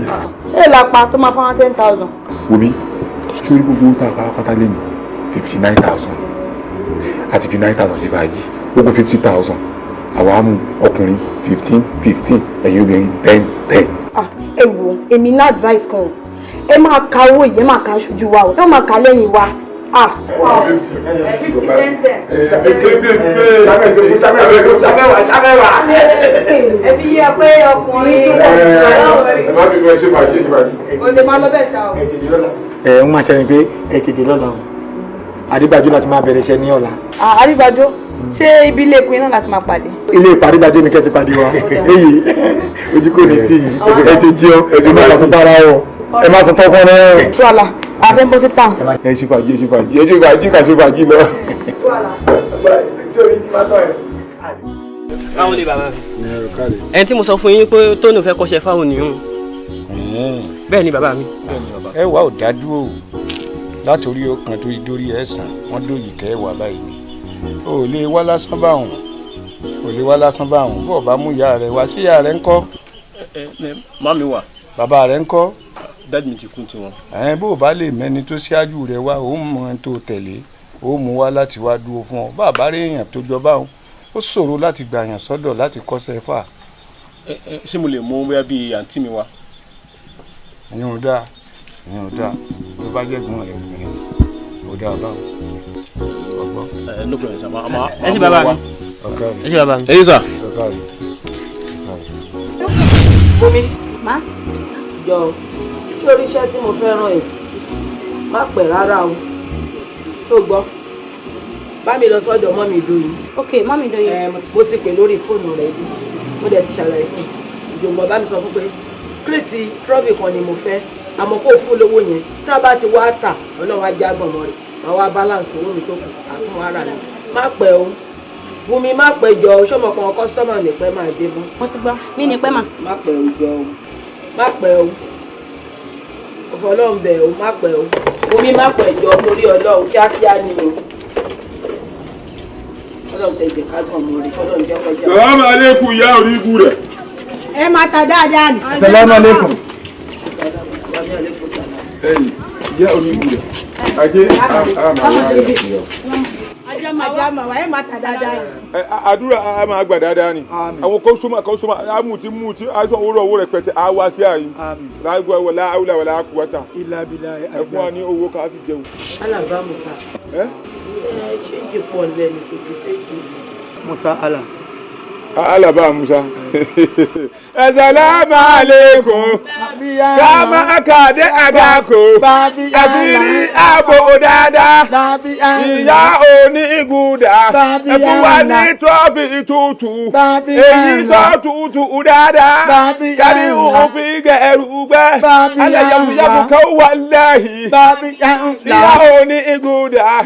S12: Ẹ lápá tó máa fáwọn 10,000.
S7: Wòmí, sórí gbogbo tá a bá pátá lé ní 59,000 àti ju 9,000 sí báyìí, gbogbo 50,000. Àwa mú ọkùnrin 15, ẹ̀yin obìnrin 10.
S12: Ẹ wo, èmi ní advice kan. Ẹ máa ka owó yìí, ẹ máa ka aṣojú wa o, ẹ máa ka lẹ́yìn wa. Ẹbí yẹ pé ọkùnrin
S7: ẹ má bí wọ́n ṣe fàájì.
S12: o lè máa lọ bẹ́ẹ̀ ṣá o.
S10: Ń máa ṣe ni pé ẹ tètè lọ́la o. Adébájú láti máa bẹ̀rẹ̀ iṣẹ́ ní ọ̀la.
S12: Adébájú, ṣé ibi ilé ìpín náà láti máa pàdé?
S10: Ilé ìpàdébájú ni kẹ́ ti pàdé wa. Èyí ojú kò ní tì í. Ẹ ti jí ọ, ẹ má sọ bára ọ. Ẹ má sọ tọkọ náà.
S12: Tuwala, àfẹ́ ń bọ́ sí tàn.
S7: Ẹ ṣe fàájì kà ṣe fàájì lọ.
S18: Báwo ni bàbá mi? Ẹni tí mo sọ fún yín pé Tóní fẹ́ kọ́ṣẹ́ fáwọn nìyẹn. Bẹ́ẹ̀ ni bàbá mi.
S19: Ẹ wà ò dájú o látòrí ọkàn tó dórí ẹ̀sán wọ́n dòyì kẹ́ wà báyìí o lè wá lásán báwọn bó o bá mú ìyá rẹ wá sí ìyá rẹ ńkọ́.
S6: Màmí wà.
S19: Bàbá rẹ ńkọ́.
S6: Dádì mi ti kú tiwọn.
S19: Bó o bá lè mẹ́ni tó ṣáájú rẹ wá ó mọ ẹni tó tẹ̀lé ó mú wá láti wá dúró fún ọ bàbá rẹ èèyàn tó jọba òun ó ṣòro láti gbà yàn sọ́dọ̀ láti kọ́ṣẹ́ fà.
S6: Ṣé mo lè mú bóyá bíi àǹtí mi wá?
S19: ìyẹn ò dáa tó bá jẹ́ gbọ́n rẹ̀ nìyẹn ò dáa báwo ọgbọ́n.
S6: No problem sir.
S18: Ẹ ṣé bàbá mi. Ẹ ṣé bàbá mi.
S6: Ẹ ṣé sà.
S12: Bomi, má jọ ṣé orí iṣẹ́ tí mo fẹ́ ràn ẹ́ má pẹ́ rárá o tó gbọ́ bá mi lọ sọ́dọ̀ mọ́ mi dòyìn.
S17: Ok, mọ́ mi dòyìn.
S12: Mo ti pè lórí fóònù rẹ̀ bí mo dẹ̀ ti ṣàlàyé fún un ìjọba bá mi sọ fún pé kírètì trọ́bì kan ni mo fẹ́ àmọ́ kó fún lówó yẹn tá a bá ti wá tà ọlọ́run á já gbọ̀mọ́ rẹ̀ máa wá balance owó mi tó kù àtúnwá ara mi má pẹ́ o Bùnmi má pẹ́ jọ ṣọ́mọ kan kọ́sọ́mà nípẹ́ máa dé bọ́.
S17: Mo ti gbọ́ ní nípẹ́ mà.
S12: Má pẹ́ o jọ o má pẹ́ o ọlọ́run bẹ̀ o má pẹ́ o Bùnmi má pẹ́ jọ torí ọlọ́run kíákíá ni o ọlọ́run tẹ̀gbẹ̀ ká gbọ̀n mọ́ rẹ̀ ọlọ́run jẹ́ kọjá.
S7: Sàlámù alékùn ìyá orí ibu rẹ̀.
S17: Ẹ máa ta dáadáa ni.
S10: Sàlámù alékùn.
S7: Ẹ̀yìn ìyá orí ibu rẹ̀. Ajé
S17: Ajá ma wà ẹ máa ta dáadáa ni.
S7: àdúrà a máa gbà dáadáa ni àwọn kọ́sọ́mà amúti aṣọ owó rẹ̀ pẹ̀tẹ̀ á wá sí àyín lágbó wọlé àwùlà wọlé àkúwátà ẹ fún wa ní owó ká fi jẹun.
S12: alábàámu sá
S8: ṣéǹjì pọ̀ lẹ́nu kò sí fẹ́ẹ̀kì.
S10: Musa Allah.
S7: Allah ba Musa. Assalamu alaikum. Kama aka de aga ko. Asiri abo dada. Ìyá oni guda. Ẹ̀fún wa ní trọ́fì tutu. Èyí tó tutu dada. Kari òfin gẹ̀rù gbẹ. Alẹ́ yabu kan wà lẹ́yìn. Ìyá oni guda.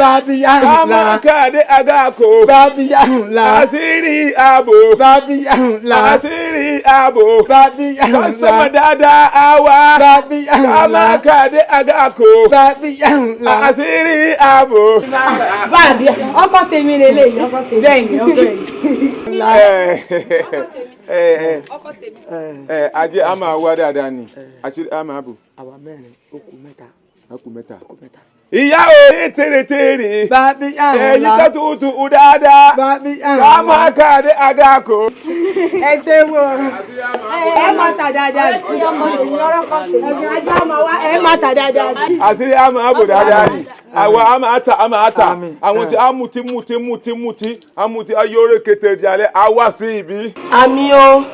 S7: Kama aka de aga ko. Asiri abo. Asiri abo. Sama dada awa. Kama kade agako. Asiri abo.
S12: Báàbí ọkọ tèmi lélẹ̀ ọkọ tèmi. Bẹ́ẹ̀ni ọkọ
S7: yìí. Ajé a máa wá dáadáa ni. Asiri a máa bò.
S10: Àwa mẹ́rin ó kù mẹ́ta.
S7: Ó kù mẹ́ta. Ìyá òye tèrètèrè. Èyí tó tutù dáadáa. Kama kade agako.
S12: Ẹ ṣe wo. Ẹ má ta dáadáa. Ẹ̀yin ajá máa wá ẹ má ta dáadáa.
S7: Àṣírí a máa bò dáadáa ni. Àwa a máa ta. Àwọn tí a muti. A muti ayóre kété jalè. A wá sí ibi.
S12: Àmì o.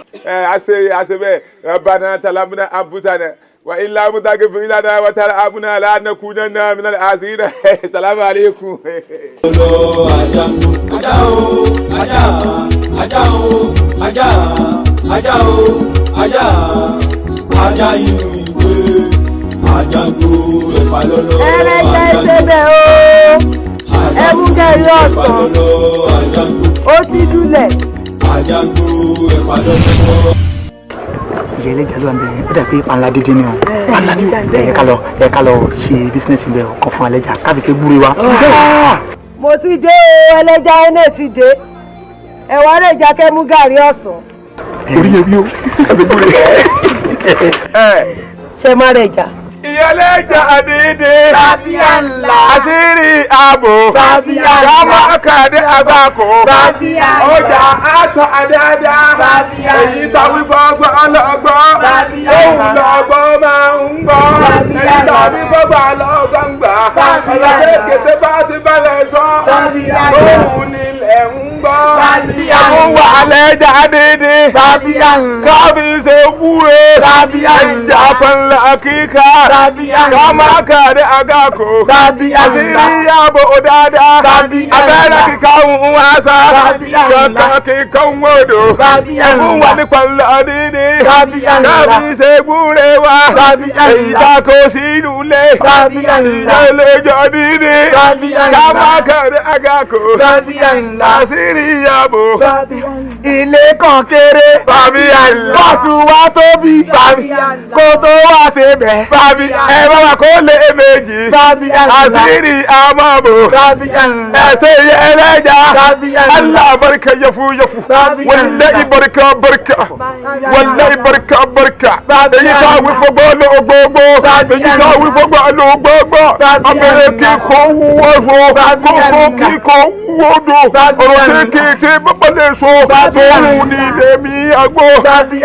S7: Àṣẹ bẹ́ẹ̀. Rabbana talamna abusana. وإلا متاكفر لنا وتلعبنا لا نكونن من العازين السلام عليكم
S2: ajá inú ìwé àjàgbó ìpàlọ́lọ́
S12: ẹlẹ́jẹ̀ o ẹmúgẹ̀rí ọ̀sán ó ti dúlẹ̀.
S2: àjàgbó ìpàlọ́lọ́.
S10: ìyá ẹlẹ́jà ló ń bẹ̀rẹ̀ ó dàbí panla dídín ni o panla ní ẹ ká lọ ṣe bísínẹ́sì bẹ́ẹ̀ ọkọ̀ fún ẹlẹ́jà káfí ṣe gbúre wa.
S12: mo ti dé ẹlẹ́jà ẹnẹ ti dé ẹ̀wọ̀n ẹlẹ́jà kẹ́mú gàrí ọ̀sán.
S10: orí ẹbí o ẹbí gbúre.
S12: ṣe má rẹ̀ jà.
S7: ìyẹlẹ́jà àdìdì.
S12: bàbíà ńlá.
S7: àṣírí ààbò.
S12: bàbíà ńlá.
S7: kámọ́ kàdé àgbàkó.
S12: bàbíà ńlá.
S7: ọjà àtọ̀ àdáadáa.
S12: bàbíà ńlá.
S7: èyí tàbí gbọ́gbọ́ ọlọ́gbọ́.
S12: bàbíà ńlá.
S7: òun lọ́gbọ́ máa ń gbọ́.
S12: bàbíà ńlá.
S7: èyí tàbí gbọ́gbọ́ ọlọ́gbọ́ ń gbà.
S12: bàbíà ńlá.
S7: ọlọ́dẹ kété bá ti balẹ̀ sọ.
S12: bàbíà ńlá.
S7: òun nílẹ̀ ń gbọ́.
S12: bàbíà ńlá.
S7: àwọn wà lẹ́jà àdìdì.
S12: bàbíà ńlá.
S7: kábí ṣe wúre.
S12: bàbíà ńlá.
S7: ẹja pẹ̀lú kíkà. Kama kade agako. Asiri yabo odada. Abẹ́rẹ́ kíkà ń wáṣà. Yọ̀tọ̀ kíkà ń wòdò. Ẹ̀fún wà ní pẹ̀lú ọdídì. Kábí ṣe gbúre wa. Èyí ta kò sí ìdúlé. Ìyẹ́lẹ́jọ́ dídì. Kama kade agako. Asiri yabo.
S10: ilé kan kéré. bọ́ọ̀tù wa tóbi. kó tó wá ṣe bẹ̀.
S7: ẹ bá wa kó lé méjì. àṣírí àmàbò. ẹsẹ̀ yẹ ẹlẹ́jà. Allah barika yafu. wallahi barika. wallahi barika. èyí ká wí fọgbọ́ lóògbógbó. èyí ká wí fọgbọ́ lóògbógbó. abẹ́rẹ́ kí kò wúwo so. kókó kí kò wúwo do. ọ̀rọ̀ kékeré bàbá lè so. tóun ní lèmi àgbo.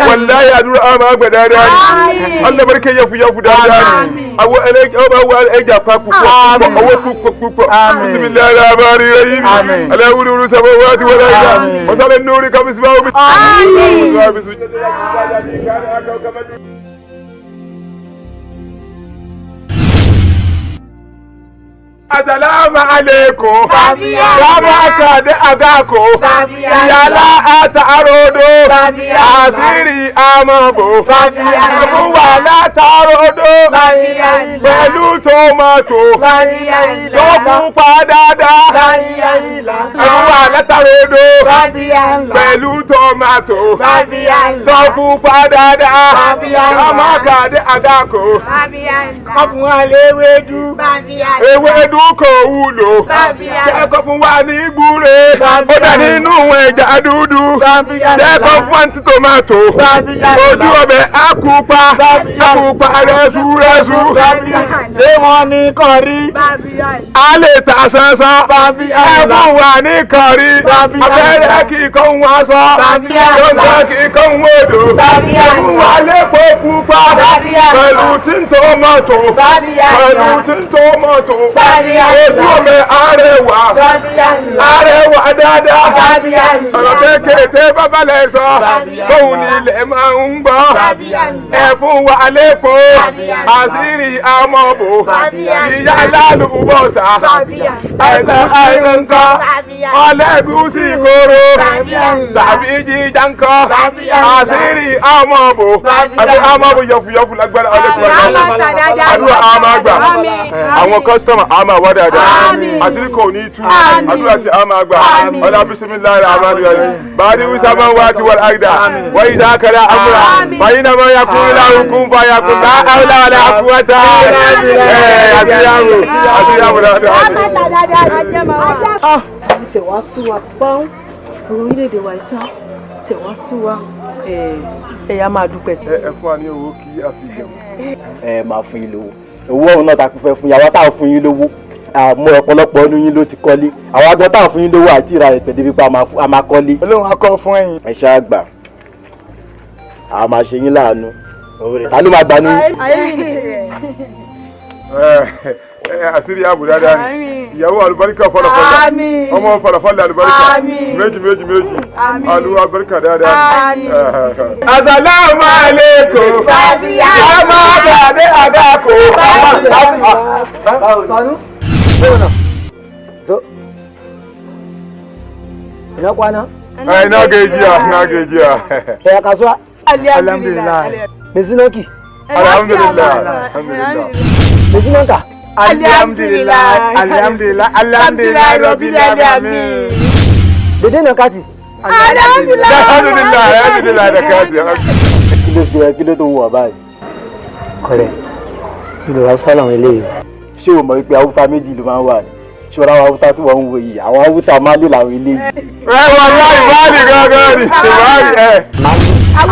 S7: wallahi àdúrà àmà gbẹ̀dẹ̀ dáadáa. Allah barika yafu dáadáa. Àwọn ẹja pa púpọ̀ owó púpọ̀ bisimilayi abari eyín aláwùrúurú sábà wá ti wọlé ẹja mọ̀sálẹ̀ nùrí kábísí bá omi. Assalamu alaikum. Kama kade agako. Yala ata arodo. Asiri amabo. Abuwa la tarodo. Pẹ̀lú tomato. Tó pupa dáadáa. Abuwa la tarodo. Pẹ̀lú tomato. Tó pupa dáadáa. Kama kade agako.
S12: ọkùnrin alẹ́ ewédú.
S7: ewédú kò wúlò. jẹ́kọ̀ fún wa ní gbúre. ó dà nínú ẹja dúdú. jẹ́kọ̀ fún àǹtí tòmátò. ojú ọbẹ̀ àkùpà. àkùpà rẹ́súrẹ́sú.
S10: ṣé wọ́n ní kọrí.
S7: a lè ta sánsán. ẹ̀fún wa ní kọrí. abẹ́rẹ́ kì í kọ́ ń wá sọ. yóò sọ kì í kọ́ ń wòdò. ẹ̀fún wa lè pọ̀ pupa pẹ̀lú tí ń tó mọ́tò pẹ̀lú tí ń tó mọ́tò ojú mi arẹwà dáadáa ọ̀rọ̀ kékeré bàbá lẹ̀ sọ tóun ní ilẹ̀ máa ń gbọ́ ẹ fún wa lẹ́kọ̀ọ́ àṣírí ọmọbò ìyá lálùbọ̀sà ẹ̀sẹ̀ àìsànkọ́ ọlẹ́gùsì kóró tàbí jíjà ńkọ́ àṣírí ọmọbò àti ọmọbò yọ̀fùyọ̀fù lágbára ọlẹ́kùnrin àdúrà àmà àgbà àwọn kọ́sítọ́mà àmà wá dáadáa àṣírí kò ní tú àdúrà tí àmà àgbà ọlá bisimilayi àmàlùyà bàdí wíṣàmà wà ti wà láìdá wọ́n yìí dákàlà àmúra báyìí náà máa yakun láwù kún fà yakun ká àwùlà wàlà àkúwàtà àṣeyàwó dáadáa.
S12: tẹ̀ wá sú wa pọ́n ọ̀rọ̀ orílẹ̀-èdè wa ìsá tẹ̀ wá sú wa ẹ̀yà máa dúpẹ́.
S7: ẹ fún wa ní owó kí a fi jẹun.
S13: ẹ máa fún yín lówó owó ọ̀hún náà ta kún fẹ́ fún yàrá táwọn fún yín lówó àmọ́ ọ̀pọ̀lọpọ̀ ọdún yín ló ti kọ́lé àwọn agbọ́n táwọn fún yín lówó àti ìra ẹ̀pẹ̀ débi pa a máa kọ́lé.
S10: olóhùn akọ fún ẹ̀yin.
S13: ẹ ṣáà gbà a máa ṣe yín láàánú ta ló máa gbà ní.
S7: àṣírí ààbò dáadáa ni ìyàwó àlùbáríkà fọlọfọlọ ọmọ fọlọfọlọ àlùbáríkà méjì àlùwà àlùbáríkà dáadáa. Assalamu alaikum ọmọ àgbàdé àgàkọ.
S10: ina kwana?
S7: ina gajiya.
S10: Ya kasuwa? Alhamdulillah. Me sunanki?
S7: Alhamdulillah.
S10: Me sunanka?
S7: Alhamdulillah rabbil alamin.
S10: Dede na kati?
S7: Alhamdulillah da kati.
S13: Kí ló tó wù ọ́ báyìí?
S10: Kọ̀rẹ́, ìlú Hausa làwọn eléyìí.
S13: Ṣé o mọ̀ wípé Haúsá méjì ló máa ń wà ní? Ṣọ́ra àwọn Haúsá tí wọ́n ń wo yìí, àwọn Haúsá máa lè làwọn eléyìí.
S7: Wọ́n láì báàlì gángan ni, ìbáàlì ẹ̀.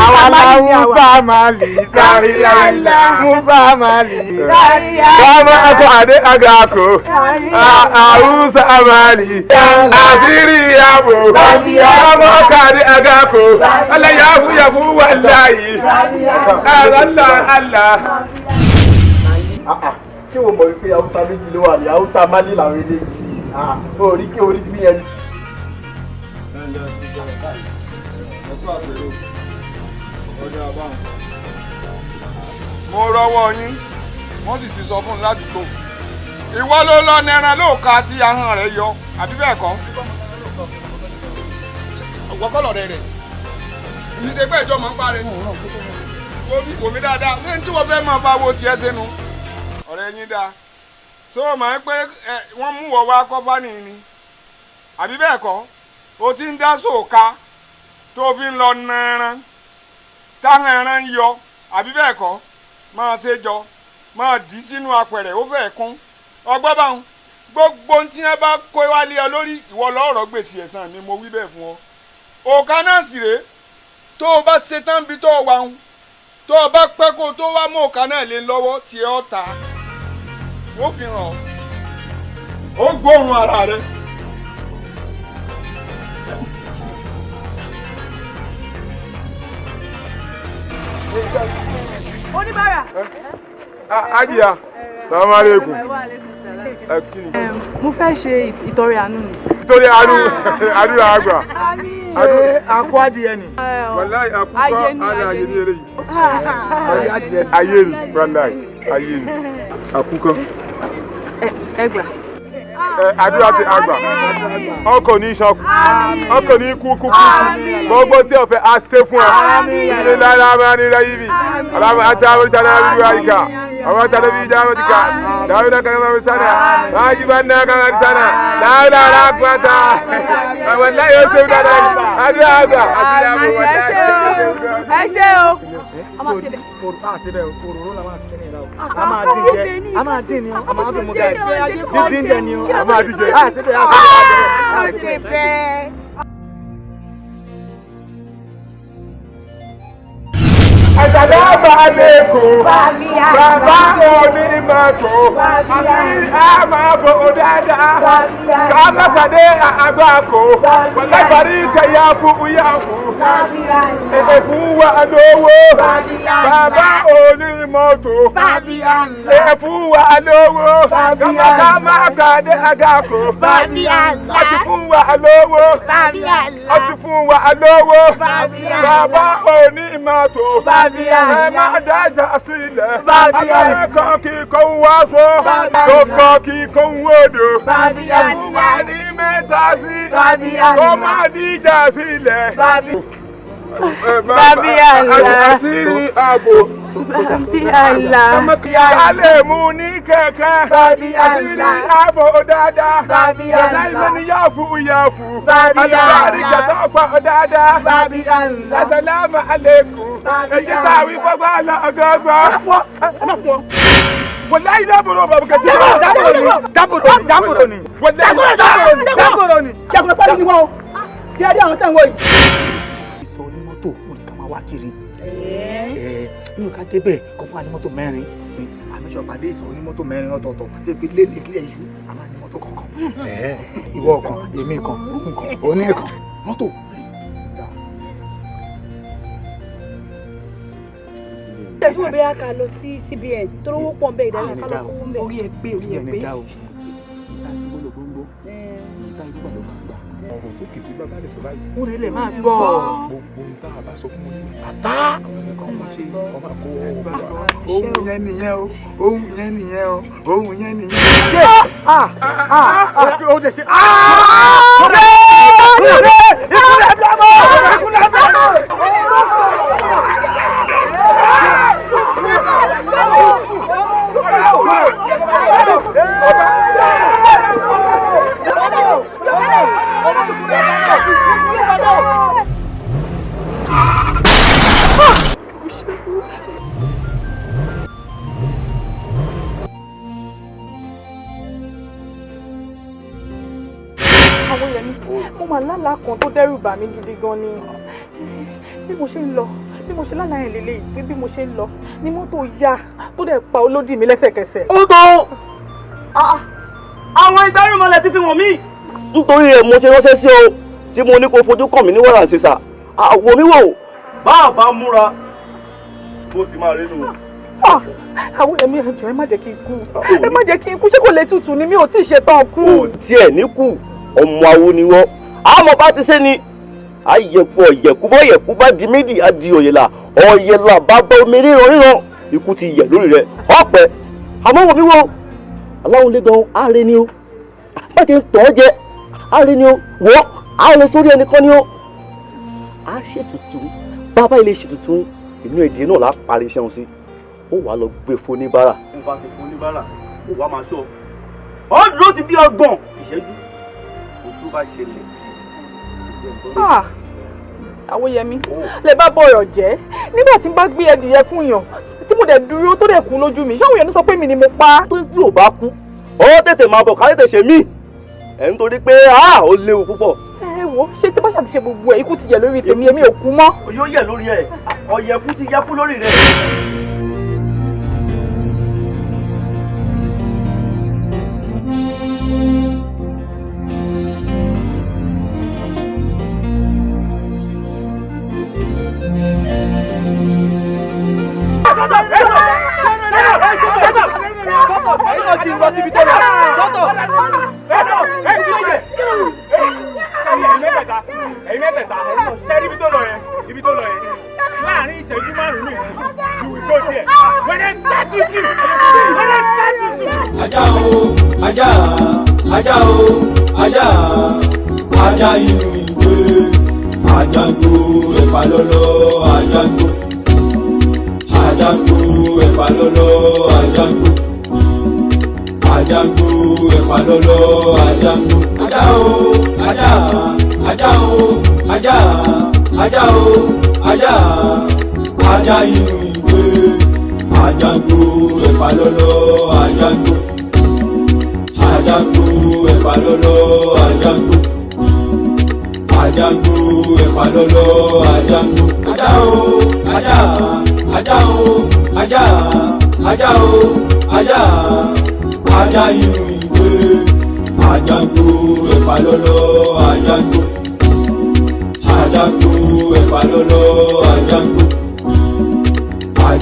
S10: Àwọn aláwùfà máa lè kárí àìlá. Múfà máa lè kárí àìlá.
S7: Bàbá akọ àdé àgàkọ, Haúsá máa lè. Àṣírí ìyàbò, bàbá akọ àdé àgàkọ, aláyàfúyàfú wà láàyè. Allah.
S13: Ṣé o mọ̀ wípé Haúsá méjì ló wà ní Haúsá máa lè làwọn eléyìí? Orí bí yẹn.
S19: mo rọwọ́ yín wọ́n sì ti sọ fún un ládùúgbò ìwọ ló lọ nẹran lóòka tí ahọ́n rẹ̀ yọ àbí bẹ́ẹ̀ kọ́. ọ̀gbọ́kọ̀lọ̀ rẹ̀ kì í ṣe pé ìjọ máa ń parẹ́ ní wò mí dáadáa ní tí wọ́n fẹ́ máa bá wo tiẹ̀ sínú ọ̀rẹ́ yín dáa tó o máa ń pé wọ́n mú wọ wá kọ́fà nìyí ni àbí bẹ́ẹ̀ kọ́ o ti ń dá sóòka tó fi ń lọ nẹran táwọn ẹran ń yọ àbí bẹ́ẹ̀ kọ́ máa ṣe jọ máa dì í sínú apẹ̀rẹ̀ ó fẹ́ẹ̀ kún ọgbọ́n báwọn gbogbo tí wọ́n bá kó wálé ọ lórí ìwọ lọ́rọ̀ gbèsè ẹ̀san mi mo wí bẹ́ẹ̀ fún ọ. òkà náà sì rèé tó o bá ṣe tán bí tó o wà ń tó o bá pẹ́ kó o tó wá mú òkà náà lé lọ́wọ́ tí ẹ ọ́ ta ó fi hàn ọ́ ó gbóòórùn ara rẹ.
S12: Oníbàárà.
S7: Ajiya, salamu alaikum.
S12: Mo fẹ́ ṣe ìtọrẹ àánú ni.
S7: Ìtọrẹ àánú àdúrà àgbà.
S10: Ṣé akọ adìyẹ ni?
S7: Wàláì àkúkọ ayé ni eré yìí. Ayé ni wàláì ayé ni. Àkúkọ.
S12: Ẹgbà.
S7: Àdúrà ti àgbà. Ọkọ̀ ní ìṣọ́kù. Ọkọ̀ ní ikú kúkú. Gbogbo tí ọ̀fẹ́ á ṣe fún ẹ. Ilé lára máa ní ráyé mi. Aláma àti àwọn ìjà náà bí wáyé ká. Àwọn ìjà náà bí ìjà náà ti ká. Dáwọ́ náà kan máa ń sánà. Máa jí bá náà kan máa ń sánà. Dáwọ́ náà rà gbàtà. Àwọn láyé ó ṣe ń dáná. Àdúrà àgbà.
S12: Ẹ ṣé o.
S10: A máa dín ni o, a máa fi mú gàrí. Dídín jẹ ni o, a máa dín jẹ.
S7: Assalamu alaikum. Bàbá onímọ̀tò. Àmàbò dáadáa. Kàmàkàdé àgbàkò. Lágbàrí kẹyà fún yàwó. Èkó wà lówó. Bàbá
S19: mọ́tò.
S2: Babiala.
S19: Ẹ fún wa lówó.
S2: Babiala.
S19: Ká máa kàdé àgàkò.
S2: Babiala.
S19: Ó ti fún wa lówó.
S2: Babiala.
S19: Ó ti fún wa lówó.
S2: Babiala.
S19: Bàbá òní mọ́tò.
S2: Babiala.
S19: Ẹ má dájà sílẹ̀.
S2: Babiala.
S19: Akẹ́kọ̀ọ́ kí kò ń wáṣọ. Kókó kí kò ń wòdò.
S2: Babiala.
S19: Ẹ fún wa ní mẹ́ta sí.
S2: Babiala.
S19: Kó má díjà sílẹ̀.
S2: Babiala.
S19: Àṣírí ààbò.
S2: Babiala.
S19: Ká lè mú ní kẹ̀kẹ́.
S2: Babiala.
S19: Àṣírí ààbò dáadáa.
S2: Babiala.
S19: Láìpẹ́ ní yàfù yàfù.
S2: Babiala.
S19: Àlùbáríkà tó pọ̀ dáadáa.
S2: Babiala.
S19: Assalamu alaikum. Èyí tá a wí fọ́gbà lọ́gọ́gbọ́. Wallahi dábòrò bàbá kẹ̀tì.
S2: Dábòrò ni.
S19: Dábòrò ni.
S5: Jàgùrọ̀ pẹ̀lú ni wọ́n. Ṣé ẹ rí àwọn tẹ̀wọ̀ yìí?
S10: Ìsọ onímọ́tò ó ní ká máa wá kiri. Nínú ká débẹ̀ kọ́ fún anímọ́tò mẹ́rin. Àmísọ̀ pàdé ìsọ onímọ́tò mẹ́rin ọ̀tọ̀ọ̀tọ̀. Débi lé ní kílẹ̀ iṣu, a máa ní mọ́tò kọ̀ọ̀kan. Ìwọ kan, èmi kan, òun kan, òní kan. Mọ́tò.
S17: tẹ̀síwò bí a kà lọ sí CBN tó rówó pọ̀ ń bẹ ìdájọ́ ká lọ kówó ń bẹ.
S12: orí ẹ gbé orí ẹ gbé.
S7: ọ̀rọ̀ tó kìí bá balẹ̀ sọ báyìí.
S10: ó rẹ̀ lẹ̀ máa gbọ́.
S7: gbogbo ń tá a bá sọ fún wọn ní àtá. ọmọ ṣe ọmọ àkó
S10: ohun yẹn nìyẹn o ohun yẹn nìyẹn o ohun yẹn nìyẹn. ó dẹ̀ ṣe.
S12: mo máa lálàá kan tó dẹ́rù bà mí gidi gan ni bí mo ṣe ń lọ bí mo ṣe lálàá yẹn lélẹ̀ pé bí mo ṣe ń lọ ni mọ́tò yá tó dẹ̀ pa olódì mi lẹ́sẹ̀kẹsẹ̀.
S18: ó tó àwọn ìgbárùmọ̀lẹ̀ ti fi wọ̀n mí. nítorí rẹ̀ mo ṣe ránṣẹ́ sí ọ tí mo ní kó fojú kàn mí ní wàrà sísà àwọ̀ mi wò bá a bá múra bó ti máa rí nù.
S12: àwọn ẹ̀mí ẹ̀jọ̀ ẹ má jẹ́ kí n kú ẹ má jẹ́ kí n kú ṣé kò lè tutù ni mi ò tí ì ṣetán kú.
S18: kò tiẹ̀ ní kú ọmọ awo ni wọ́n àmọ́ bá ti ṣe ni ayẹ̀pọ̀ ọ̀yẹ̀kú yẹ̀kú bá di méjì á di ọ̀yẹ̀là ọ̀yẹ̀là bá bá omi ríran ikú ti yẹ̀ lórí rẹ̀ ọ̀pẹ àmọ́ wò mí wo aláwọn lé gan ààrẹ ni ó bá ti ń tọ́ jẹ ààrẹ ni ó wọ́ ààrẹ sórí ẹnìkan ni ó á ṣètùtù bàbá ilé ṣètùtù inú èdè náà là parí iṣẹ́ wọn sí ó wàá lọ gbé foníbàrà. mo bá ti foníbàrà ó wàá máa ṣọ́ ọ dúró ti bí ọgbọ̀n ìṣẹ́jú tó bá ṣẹlẹ̀.
S12: Àwòyẹmí lè bá bọ̀rọ̀ jẹ́ nígbà tí n bá gbé ẹdìyẹ fún yàn tí mo dẹ̀ dúró tó dẹ̀ kú lójú mi ṣáwọn èèyàn sọ pé mi ni mo pa.
S18: tó bí ò bá kú ó tètè máa bọ̀ ká tètè ṣe mí ẹ̀ ń torí pé ó léwu púpọ̀.
S12: ẹ wo ṣé tí bá ṣàtúnṣe gbogbo ẹ ikú ti yẹ lórí tèmi èmi ò kú mọ́.
S18: yóò yẹ lórí ẹ ọ̀yẹ̀kú ti yẹ kú lórí rẹ.
S2: ajá inú ìwé àjàngbò ẹ̀pà lọ́lọ́ àjàngbò àjàngbò ẹ̀pà lọ́lọ́ àjàngbò àjàngbò ẹ̀pà lọ́lọ́ àjàngbò ajá o ajá ajá o ajá ajá o ajá ajá inú ìwé àjàngbò ẹ̀pà lọ́lọ́ àjàngbò àjàngbò ẹ̀pà lọ́lọ́ àjàngbò àjàngbò ẹ̀pà lọ́lọ́ àjàngbò ajá o ajá ajá o ajá ajá o ajá ajá inú ìwé àjàngbò ẹ̀pà lọ́lọ́ àjàngbò àjàngbò ẹ̀pà lọ́lọ́ àjàngbò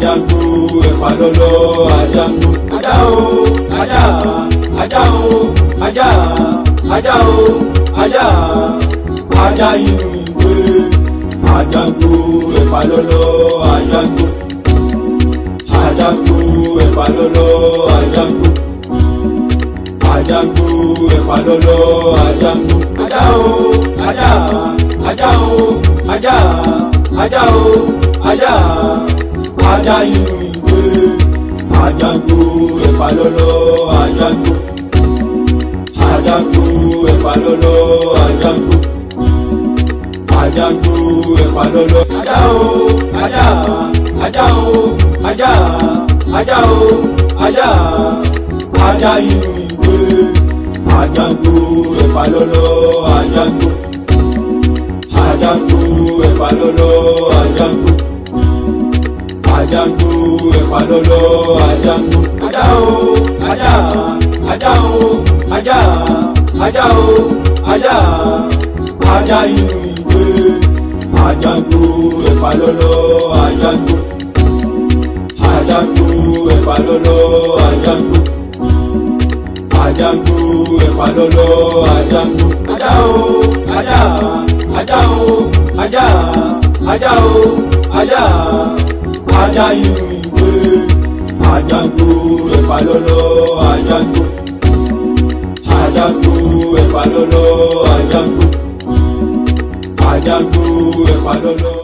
S2: Àjàgbó ẹ̀pà lọ́lọ́ àjàgbó. Ajá o, ajá, ajá o, ajá, ajá o, ajá, ajá inú ìwé. Àjàgbó ẹ̀pà lọ́lọ́ àjàgbó. Àjàgbó ẹ̀pà lọ́lọ́ àjàgbó. Àjàgbó ẹ̀pà lọ́lọ́ àjàgbó. Ajá o, ajá, ajá o, ajá, ajá o, ajá, ajá inú ìwé. Àjàgbó ẹ̀pà lọ́lọ́ àjàgbó. Àjàgbó ẹ̀pà lọ́lọ́ àjàgbó. Àjàgbó ẹ̀pà lọ́lọ́. Ajá o, ajá, ajá o, ajá, ajá o, ajá, ajá inú ìwé. Àjàgbó ẹ̀pà lọ́lọ́ àjàgbó. Àjàgbó ẹ̀pà lọ́lọ́ àjàgbó. Àjàgbó ẹ̀pà lọ́lọ́ àjàgbó. Ajá o, ajá, ajá o, ajá, ajá o, ajá, ajá inú ìwé. Àjàgbó ẹ̀pà lọ́lọ́ àjàgbó. Àjàgbó ẹ̀pà lọ́lọ́ àjàgbó. Àjàgbó ẹ̀pà lọ́lọ́ àjàgbó. Ajá o, ajá, ajá o, ajá, ajá o, ajá, ajá inú ìwé. Àjàgbó ẹ̀pà lọ́lọ́ àjàgbó. Àjàgbó ẹ̀pà lọ́lọ́ àjàgbó. Àjàgbó ẹ̀pà lọ́lọ́.